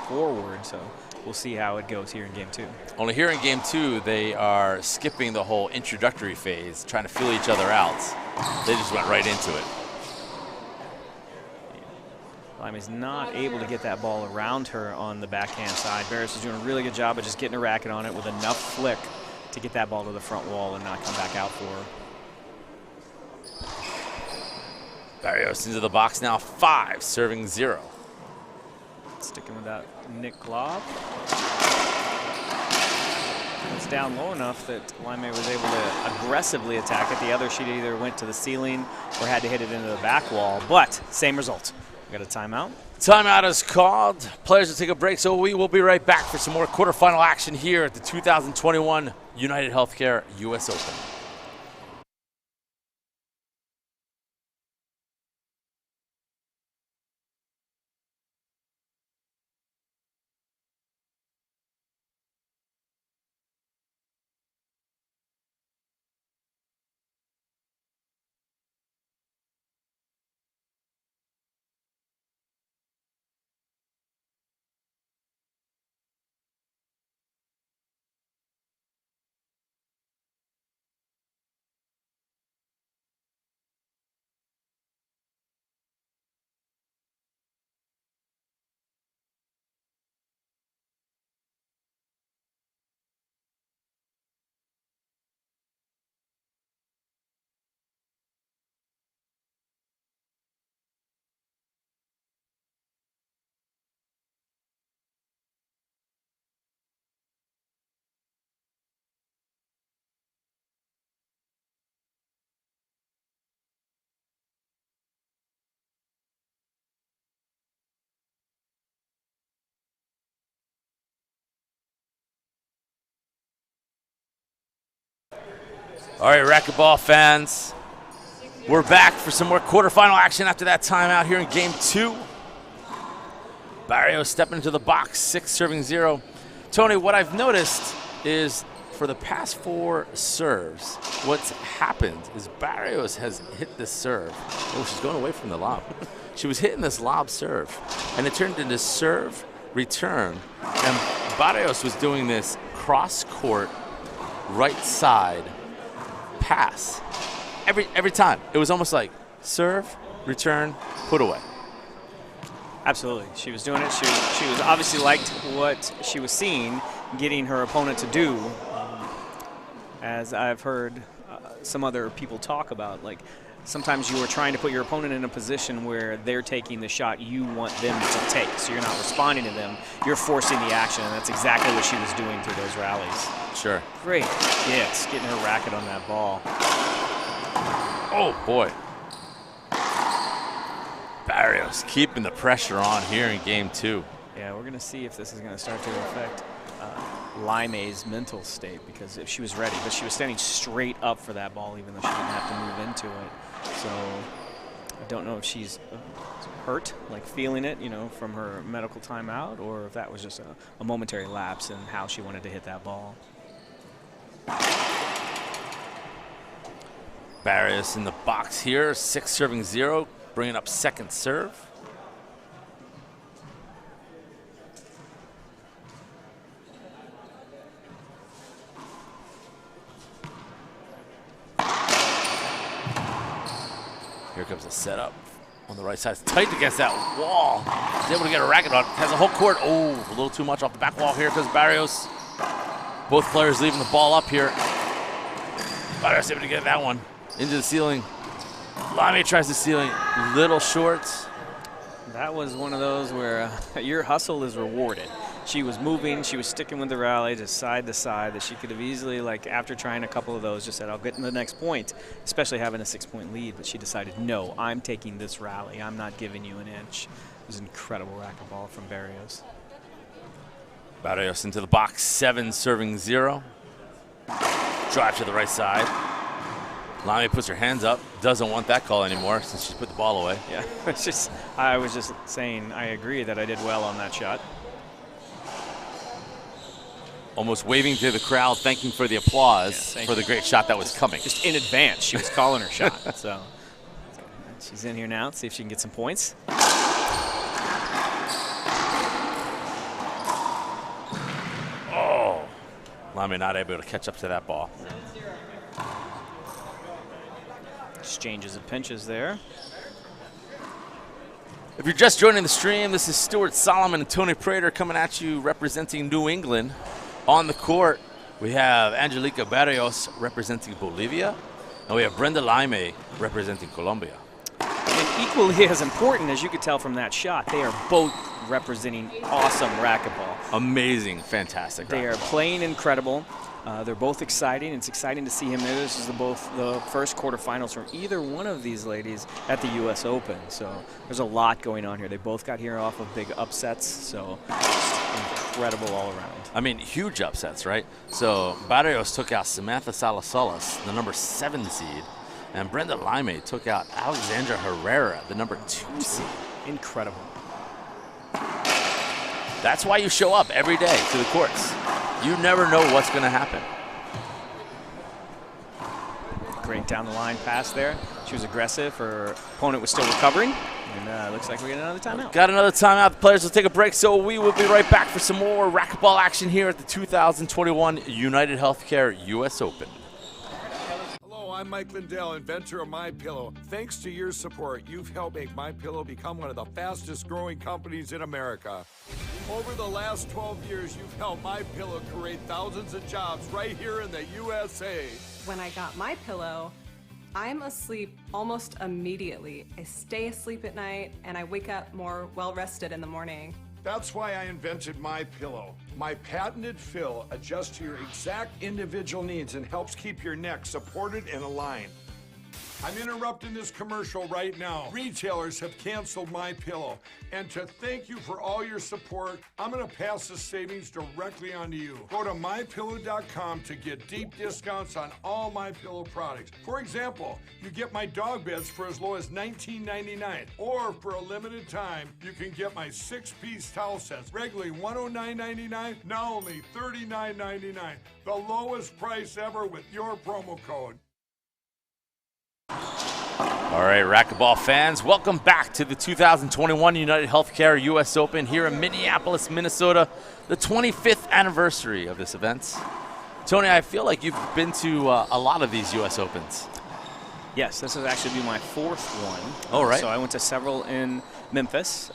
forward. So we'll see how it goes here in game 2. Only here in game 2, they are skipping the whole introductory phase, trying to feel each other out. They just went right into it. Laime's not able to get that ball around her on the backhand side. Barrios is doing a really good job of just getting a racket on it with enough flick to get that ball to the front wall and not come back out for her. Barrios into the box now, 5, serving 0. Sticking with that Nick lob. It's down low enough that Laime was able to aggressively attack it. The other, she either went to the ceiling or had to hit it into the back wall, but same result. We got a timeout. Timeout is called. Players will take a break, so we will be right back for some more quarterfinal action here at the 2021 United Healthcare U.S. Open. All right, racquetball fans, we're back for some more quarterfinal action after that timeout here in game 2. Barrios stepping into the box, 6, serving 0. Tony, what I've noticed is for the past 4 serves, what's happened is Barrios has hit this serve. Oh, she's going away from the lob. She was hitting this lob serve, and it turned into serve, return, and Barrios was doing this cross-court, right side pass every time. It was almost like serve, return, put away. Absolutely. She was doing it. She was obviously liked what she was seeing, getting her opponent to do. As I've heard some other people talk about, like sometimes you are trying to put your opponent in a position where they're taking the shot you want them to take. So you're not responding to them. You're forcing the action, and that's exactly what she was doing through those rallies. Sure. Great. Yes, getting her racket on that ball. Oh, boy. Barrios keeping the pressure on here in game 2. Yeah, Yeah, we're going to see if this is going to start to affect Laime's mental state, because if she was ready, but she was standing straight up for that ball, even though she didn't have to move into it. So I don't know if she's hurt, like feeling it, you know, from her medical timeout, or if that was just a momentary lapse in how she wanted to hit that ball. Barrios in the box here, 6 serving 0, bringing up second serve. Here comes the setup on the right side. It's tight against that wall. He's able to get a racket on. Has a whole court. Oh, a little too much off the back wall. Here comes Barrios. Both players leaving the ball up here. Barrios able to get that one into the ceiling. Laime tries the ceiling. Little short. That was one of those where your hustle is rewarded. She was moving, she was sticking with the rally just side to side, that she could have easily, like after trying a couple of those, just said, I'll get in the next point, especially having a 6-point lead. But she decided, no, I'm taking this rally. I'm not giving you an inch. It was an incredible racquetball from Barrios. Barrios into the box, 7 serving 0. Drive to the right side. Laime puts her hands up. Doesn't want that call anymore since she's put the ball away. Yeah, it's just, I was just saying I agree that I did well on that shot. Almost waving to the crowd, thanking for the applause for the great shot that was coming. Just in advance, she was calling her shot. So she's in here now. See if she can get some points. Oh, Laime not able to catch up to that ball. Exchanges of pinches there. If you're just joining the stream, this is Stuart Solomon and Tony Prater coming at you representing New England. On the court, we have Angelica Barrios representing Bolivia, and we have Brenda Laime representing Colombia. And equally as important, as you could tell from that shot, they are both representing awesome racquetball. Amazing, fantastic. They are playing incredible. They're both exciting. It's exciting to see him there. This is both the first quarterfinals from either one of these ladies at the U.S. Open. So there's a lot going on here. They both got here off of big upsets. So incredible all around. I mean, huge upsets, right? So Barrios took out Samantha Salasalas, the number 7 seed, and Brenda Laime took out Alexandra Herrera, the number 2 seed. Incredible. That's why you show up every day to the courts. You never know what's going to happen. Great down the line pass there. She was aggressive. Her opponent was still recovering. And looks like we're getting another timeout. Got another timeout. The players will take a break, so we will be right back for some more racquetball action here at the 2021 United Healthcare U.S. Open. Hello, I'm Mike Lindell, inventor of MyPillow. Thanks to your support, you've helped make MyPillow become one of the fastest growing companies in America. Over the last 12 years, you've helped MyPillow create thousands of jobs right here in the USA. When I got my pillow, I'm asleep almost immediately. I stay asleep at night and I wake up more well-rested in the morning. That's why I invented MyPillow. My patented fill adjusts to your exact individual needs and helps keep your neck supported and aligned. I'm interrupting this commercial right now. Retailers have canceled MyPillow. And to thank you for all your support, I'm going to pass the savings directly on to you. Go to MyPillow.com to get deep discounts on all MyPillow products. For example, you get my dog beds for as low as $19.99. Or for a limited time, you can get my 6-piece towel sets, regularly $109.99, now only $39.99. The lowest price ever with your promo code. All right, racquetball fans, welcome back to the 2021 United Healthcare U.S. Open here in Minneapolis, Minnesota, the 25th anniversary of this event. Tony, I feel like you've been to a lot of these U.S. Opens. Yes, this will actually be my 4th one. Oh, right. So I went to several in Memphis,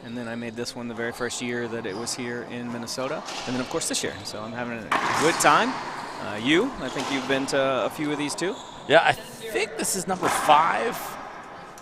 and then I made this one the very first year that it was here in Minnesota, and then, of course, this year. So I'm having a good time. I think you've been to a few of these too? Yeah, I think this is number 5,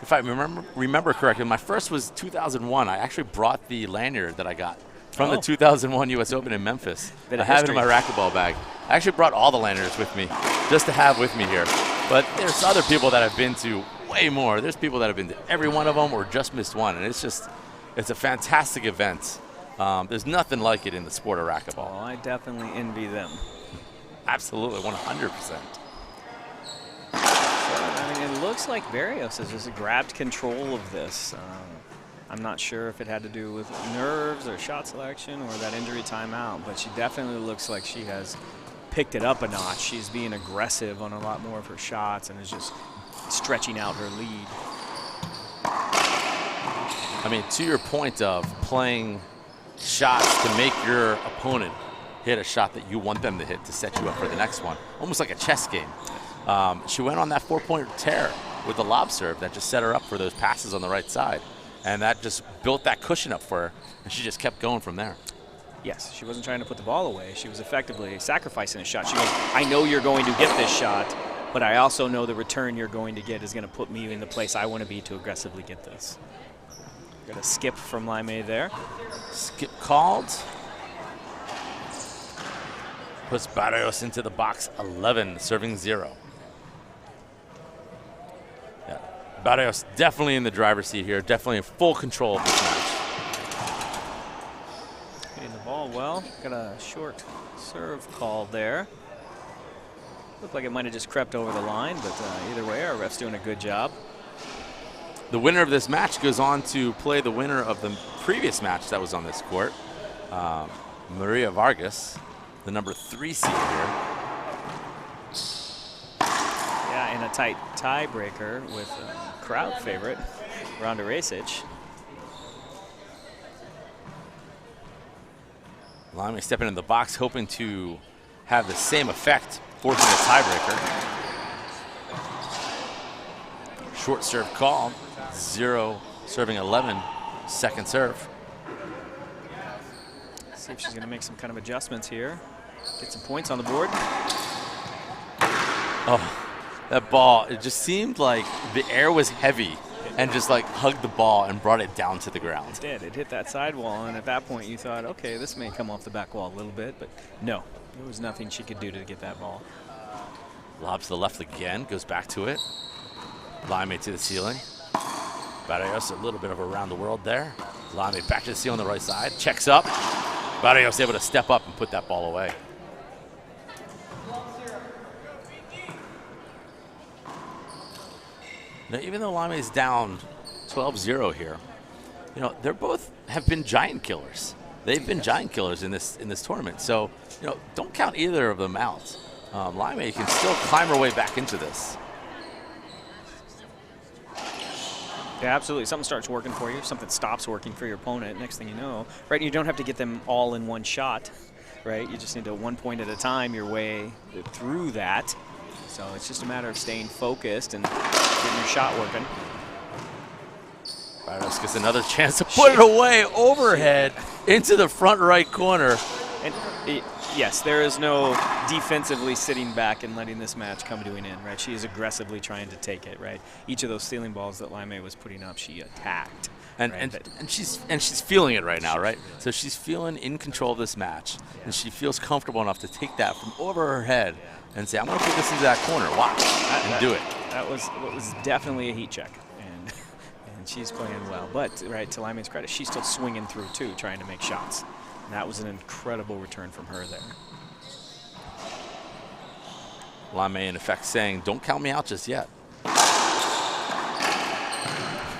if I remember correctly. My first was 2001. I actually brought the lanyard that I got from the 2001 U.S. Open in Memphis. I have it in my racquetball bag. I actually brought all the lanyards with me just to have with me here. But there's other people that have been to way more. There's people that have been to every one of them or just missed one. And it's a fantastic event. There's nothing like it in the sport of racquetball. Well, I definitely envy them. Absolutely, 100%. I mean, it looks like Barrios has just grabbed control of this. I'm not sure if it had to do with nerves or shot selection or that injury timeout, but she definitely looks like she has picked it up a notch. She's being aggressive on a lot more of her shots and is just stretching out her lead. I mean, to your point of playing shots to make your opponent hit a shot that you want them to hit to set you up for the next one, almost like a chess game. She went on that 4-point tear with the lob serve that just set her up for those passes on the right side. And that just built that cushion up for her, and she just kept going from there. Yes, she wasn't trying to put the ball away. She was effectively sacrificing a shot. She goes, I know you're going to get this shot, but I also know the return you're going to get is going to put me in the place I want to be to aggressively get this. Got a skip from Laime there. Skip called. Puts Barrios into the box 11, serving 0. Yeah. Barrios definitely in the driver's seat here, definitely in full control of this match. Hitting the ball well. Got a short serve call there. Looked like it might have just crept over the line, but either way, our ref's doing a good job. The winner of this match goes on to play the winner of the previous match that was on this court, Maria Vargas, the number 3 seed here. Yeah, in a tight tiebreaker with crowd favorite, Ronda Rasic. Laime stepping in the box, hoping to have the same effect, forcing a tiebreaker. Short serve call, 0, serving 11, second serve. See if she's going to make some kind of adjustments here. Get some points on the board. Oh, that ball, it just seemed like the air was heavy and just like hugged the ball and brought it down to the ground. It did. It hit that sidewall, and at that point you thought, okay, this may come off the back wall a little bit, but no, there was nothing she could do to get that ball. Lobs to the left again, goes back to it. Laime to the ceiling. Barrios a little bit of around the world there. Laime back to the ceiling on the right side, checks up. Barrios able to step up and put that ball away. Now, even though Laime is down 12-0 here, you know, they're both have been giant killers. They've been giant killers in this tournament. So, you know, don't count either of them out. Laime can still climb her way back into this. Yeah, absolutely. Something starts working for you. Something stops working for your opponent. Next thing you know, right? You don't have to get them all in one shot, right? You just need to 1 point at a time your way through that. So it's just a matter of staying focused and getting your shot working. Barrios gets another chance to put it away overhead into the front right corner. And yes, there is no defensively sitting back and letting this match come to an end, right? She is aggressively trying to take it, right? Each of those stealing balls that Laime was putting up, she attacked. And, right? and she's feeling it right now, right? So she's feeling in control of this match, and she feels comfortable enough to take that from over her head and say, I'm going to put this into that corner, watch, and do it. That was definitely a heat check, and she's playing well. But, right, to Laime's credit, she's still swinging through, too, trying to make shots. And that was an incredible return from her there. Laime, in effect, saying, don't count me out just yet.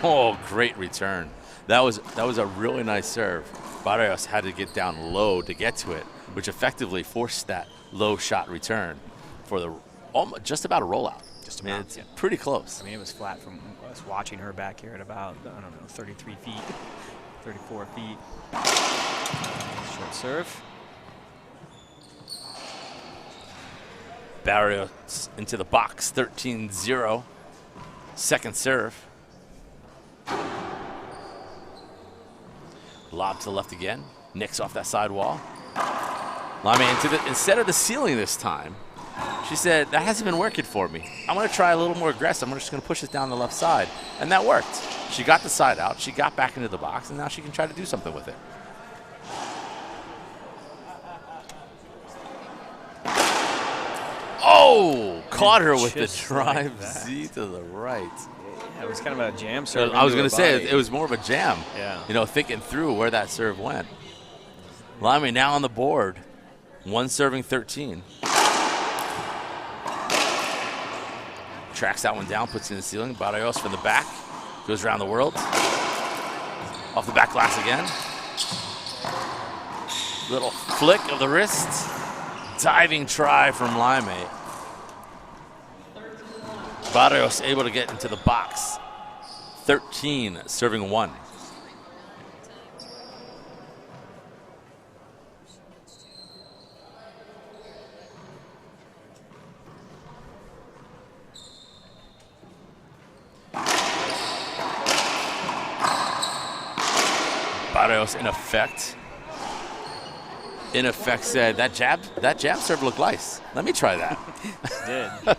Oh, great return. That was a really nice serve. Barrios had to get down low to get to it, which effectively forced that low shot return for the just about a rollout. Just about, it's pretty close. I mean, it was flat from us watching her back here at about, I don't know, 33 feet, 34 feet. Short serve. Barrios into the box, 13-0. Second serve. Lob to the left again. Nicks off that side wall. Laime instead of the ceiling this time, she said, that hasn't been working for me. I'm going to try a little more aggressive. I'm just going to push it down the left side. And that worked. She got the side out. She got back into the box, and now she can try to do something with it. Oh, caught her with the drive like Z to the right. Yeah, it was kind of a jam serve. I was going to say, it was more of a jam. Yeah. You know, thinking through where that serve went. Laime now on the board. 1 serving 13. Tracks that one down, puts it in the ceiling. Barrios from the back. Goes around the world. Off the back glass again. Little flick of the wrist. Diving try from Laime. Barrios able to get into the box. 13 serving 1. Barrios in effect said that jab serve looked nice. Let me try that. Did.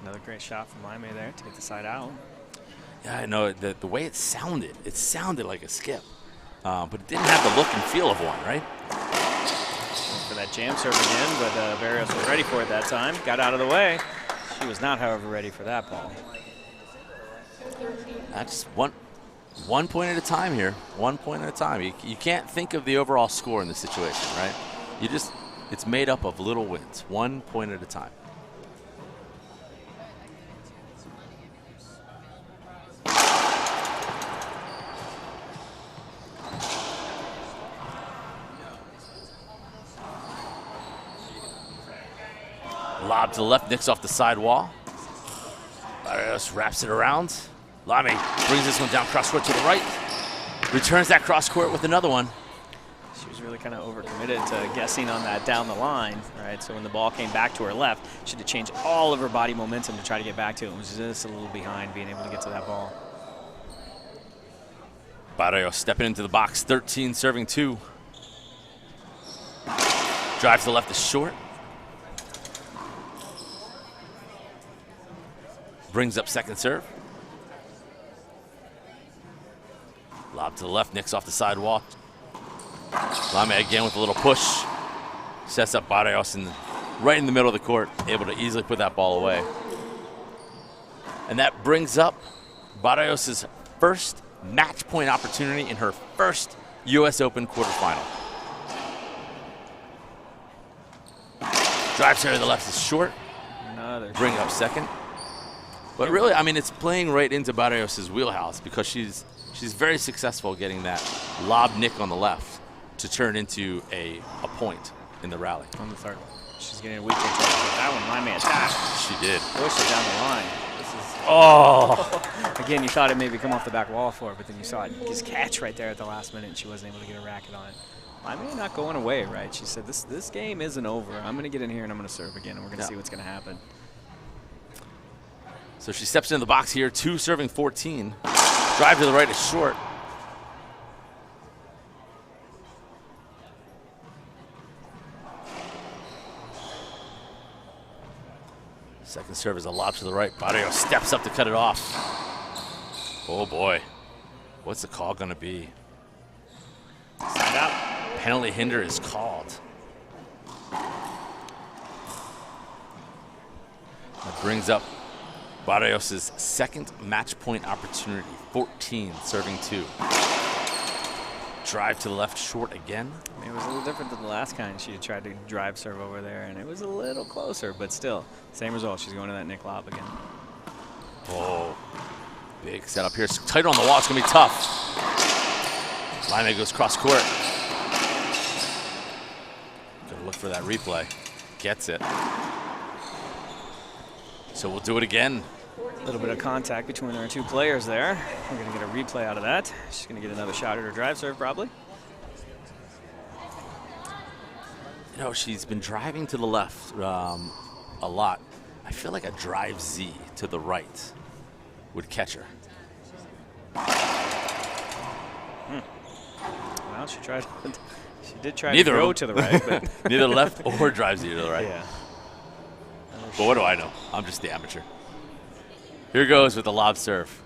Another great shot from Laime there to get the side out. Yeah, I know the way it sounded like a skip, but it didn't have the look and feel of one, right? For that jam serve again, but Barrios was ready for it that time. Got out of the way. She was not, however, ready for that ball. That's one point at a time here. 1 point at a time. You can't think of the overall score in this situation, right? It's made up of little wins, 1 point at a time. Lob to the left, nicks off the side wall. Barrios wraps it around. Laime brings this one down cross court to the right. Returns that cross court with another one. She was really kind of overcommitted to guessing on that down the line, right? So when the ball came back to her left, she had to change all of her body momentum to try to get back to it. It was just a little behind being able to get to that ball. Barrios stepping into the box, 13 serving 2. Drive to the left is short. Brings up second serve. Lob to the left, nicks off the side wall. Laime again with a little push. Sets up Barrios right in the middle of the court, able to easily put that ball away. And that brings up Barrios' first match point opportunity in her first U.S. Open quarterfinal. Drive serve to the left is short. Bring up second. But really, I mean, it's playing right into Barrios' wheelhouse because she's very successful getting that lob nick on the left to turn into a point in the rally. On the third. She's getting a weak control. That one, Laime attacked. She did. Pushed it down the line. Oh! Again, you thought it maybe come off the back wall for her, but then you saw it just catch right there at the last minute, and she wasn't able to get a racket on it. Laime not going away, right? She said, this game isn't over. I'm going to get in here, and I'm going to serve again, and we're going to see what's going to happen. So she steps into the box here, 2 serving 14. Drive to the right is short. Second serve is a lob to the right. Barrios steps up to cut it off. Oh boy. What's the call going to be? Side out. Penalty hinder is called. That brings up Barrios' second match point opportunity, 14 serving 2. Drive to the left short again. I mean, it was a little different than the last kind. She tried to drive serve over there, and it was a little closer, but still, same result. She's going to that nick lob again. Oh, big setup here. It's tight on the wall. It's going to be tough. Laime goes cross court. Going to look for that replay. Gets it. So we'll do it again. A little bit of contact between our two players there. We're going to get a replay out of that. She's going to get another shot at her drive serve, probably. You know, she's been driving to the left a lot. I feel like a drive Z to the right would catch her. Well, she tried. She did try to go to the right, but neither left or drive Z to the right. Yeah. But what do I know? I'm just the amateur. Here goes with the lob serve.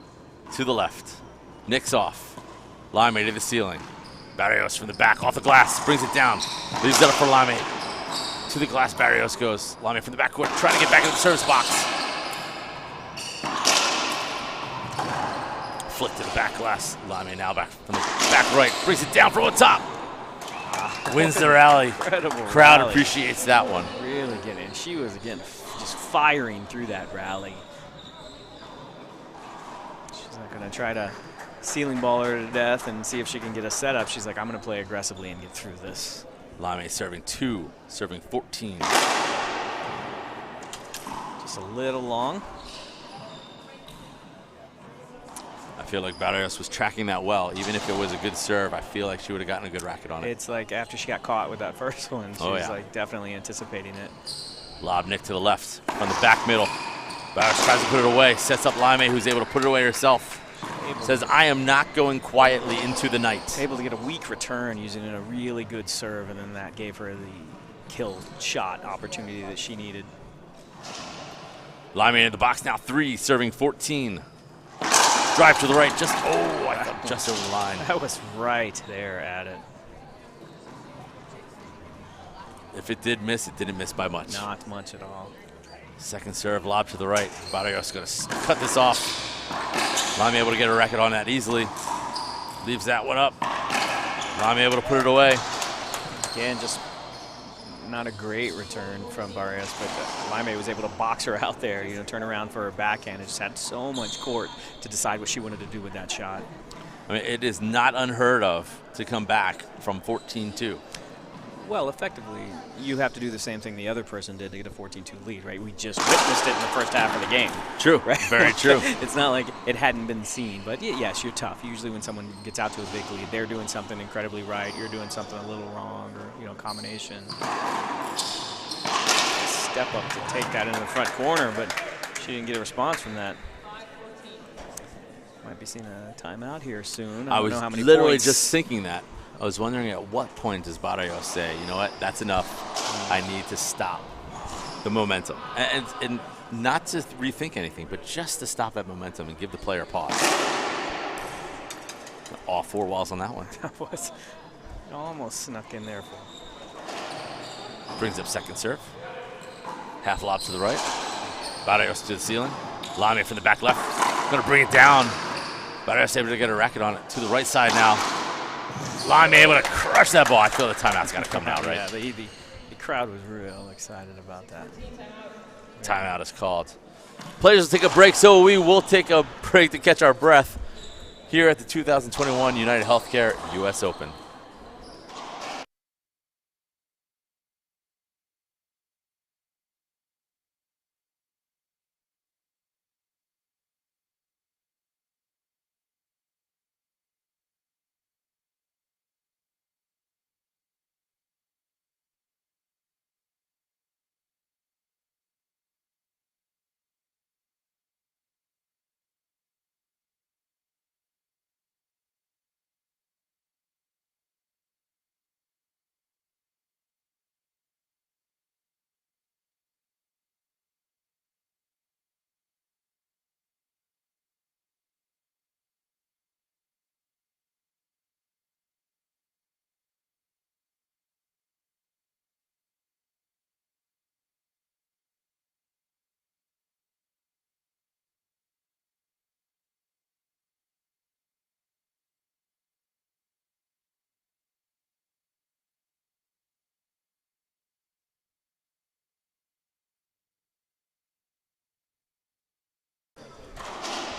To the left. Nicks off. Laime to the ceiling. Barrios from the back, off the glass, brings it down. Leaves it up for Laime. To the glass, Barrios goes. Laime from the backcourt, trying to get back into the service box. flick to the back glass. Laime now back from the back right. Brings it down from the top. Wins the rally. Incredible Crowd rally. appreciates that one. Really getting. She was, again, just firing through that rally. She's not going to try to ceiling ball her to death and see if she can get a setup. She's like, I'm going to play aggressively and get through this. Laime serving 2, serving 14. Just a little long. I feel like Barrios was tracking that well. Even if it was a good serve, I feel like she would have gotten a good racket on it. It's like after she got caught with that first one, she was like definitely anticipating it. Lob Nick to the left from the back middle. Barrios tries to put it away, sets up Laime, who's able to put it away herself. Says, I am not going quietly into the night. Able to get a weak return using a really good serve, and then that gave her the kill shot opportunity that she needed. Laime in the box now, 3, serving 14. Drive to the right, just just over the line. That was right there at it. If it did miss, it didn't miss by much. Not much at all. Second serve, lob to the right. Barrios going to cut this off. Laime able to get a racket on that easily. Leaves that one up. Laime able to put it away. Again, just not a great return from Barrios, but Laime was able to box her out there, you know, turn around for her backhand. It just had so much court to decide what she wanted to do with that shot. I mean, it is not unheard of to come back from 14-2. Well, effectively, you have to do the same thing the other person did to get a 14-2 lead, right? We just witnessed it in the first half of the game. True, right? Very true. It's not like it hadn't been seen, but yes, you're tough. Usually when someone gets out to a big lead, they're doing something incredibly right, you're doing something a little wrong, or, you know, combination. Step up to take that into the front corner, but she didn't get a response from that. Might be seeing a timeout here soon. I was don't know how many literally points. just thinking that. I was wondering at what point does Barrios say, you know what, that's enough. I need to stop the momentum. And not to rethink anything, but just to stop that momentum and give the player a pause. All 4 walls on that one. That was almost snuck in there for. Brings up second serve. Half lob to the right. Barrios to the ceiling. Laime from the back left. Going to bring it down. Barrios able to get a racket on it to the right side now. Laime able to crush that ball. I feel the timeout's got to come now, right? Yeah, the crowd was real excited about that. Timeout is called. Players will take a break, so we will take a break to catch our breath here at the 2021 United Healthcare U.S. Open.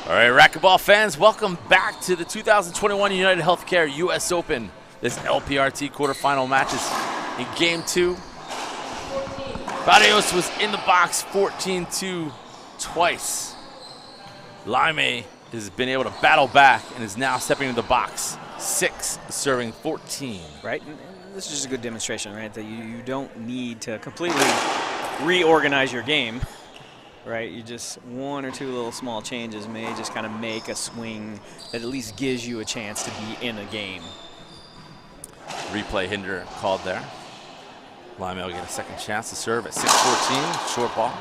All right, racquetball fans, welcome back to the 2021 United Healthcare U.S. Open. This LPRT quarterfinal matches in Game 2. Barrios was in the box 14-2 twice. Laime has been able to battle back and is now stepping into the box 6, serving 14. Right, and this is just a good demonstration, right, that you don't need to completely reorganize your game. Right, you just 1 or 2 little small changes may just kind of make a swing that at least gives you a chance to be in a game. Replay hinder called there. Laime will get a second chance to serve at 6-14, short ball.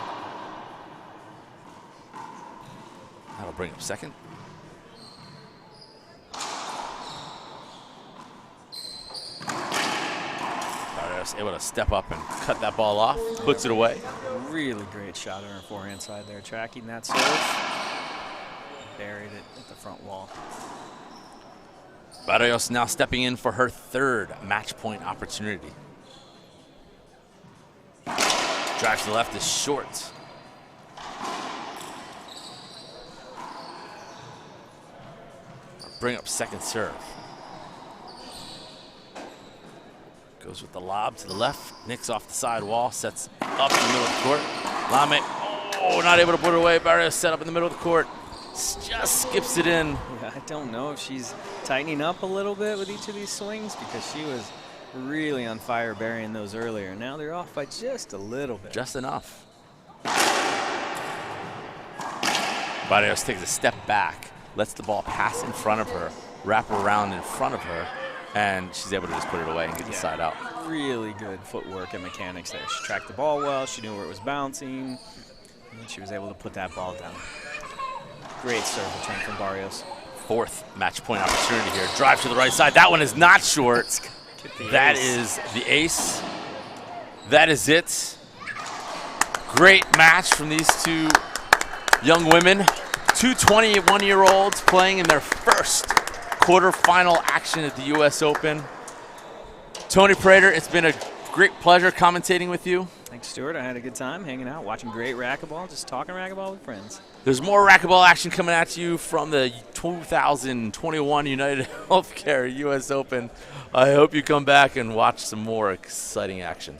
That'll bring up second. Barrios able to step up and cut that ball off, puts it away. Really great shot on her forehand side there, tracking that serve. buried it at the front wall. Barrios now stepping in for her third match point opportunity. Drive to the left is short. Bring up second serve. Goes with the lob to the left. Nicks off the side wall. Sets up in the middle of the court. Laime, not able to put it away. Barrios set up in the middle of the court. Just skips it in. Yeah, I don't know if she's tightening up a little bit with each of these swings because she was really on fire burying those earlier. Now they're off by just a little bit. Just enough. Barrios takes a step back, lets the ball pass in front of her, wrap around in front of her, and she's able to just put it away and get the side out. Really good footwork and mechanics there. She tracked the ball well. She knew where it was bouncing, and she was able to put that ball down. Great serve return from Barrios. Fourth match point opportunity here. Drive to the right side. That one is not short. That is the ace. That is it. Great match from these two young women. Two 21-year-olds playing in their first quarterfinal action at the U.S. Open. Tony Prater, it's been a great pleasure commentating with you. Thanks, Stuart. I had a good time hanging out, watching great racquetball, just talking racquetball with friends. There's more racquetball action coming at you from the 2021 United Healthcare U.S. Open. I hope you come back and watch some more exciting action.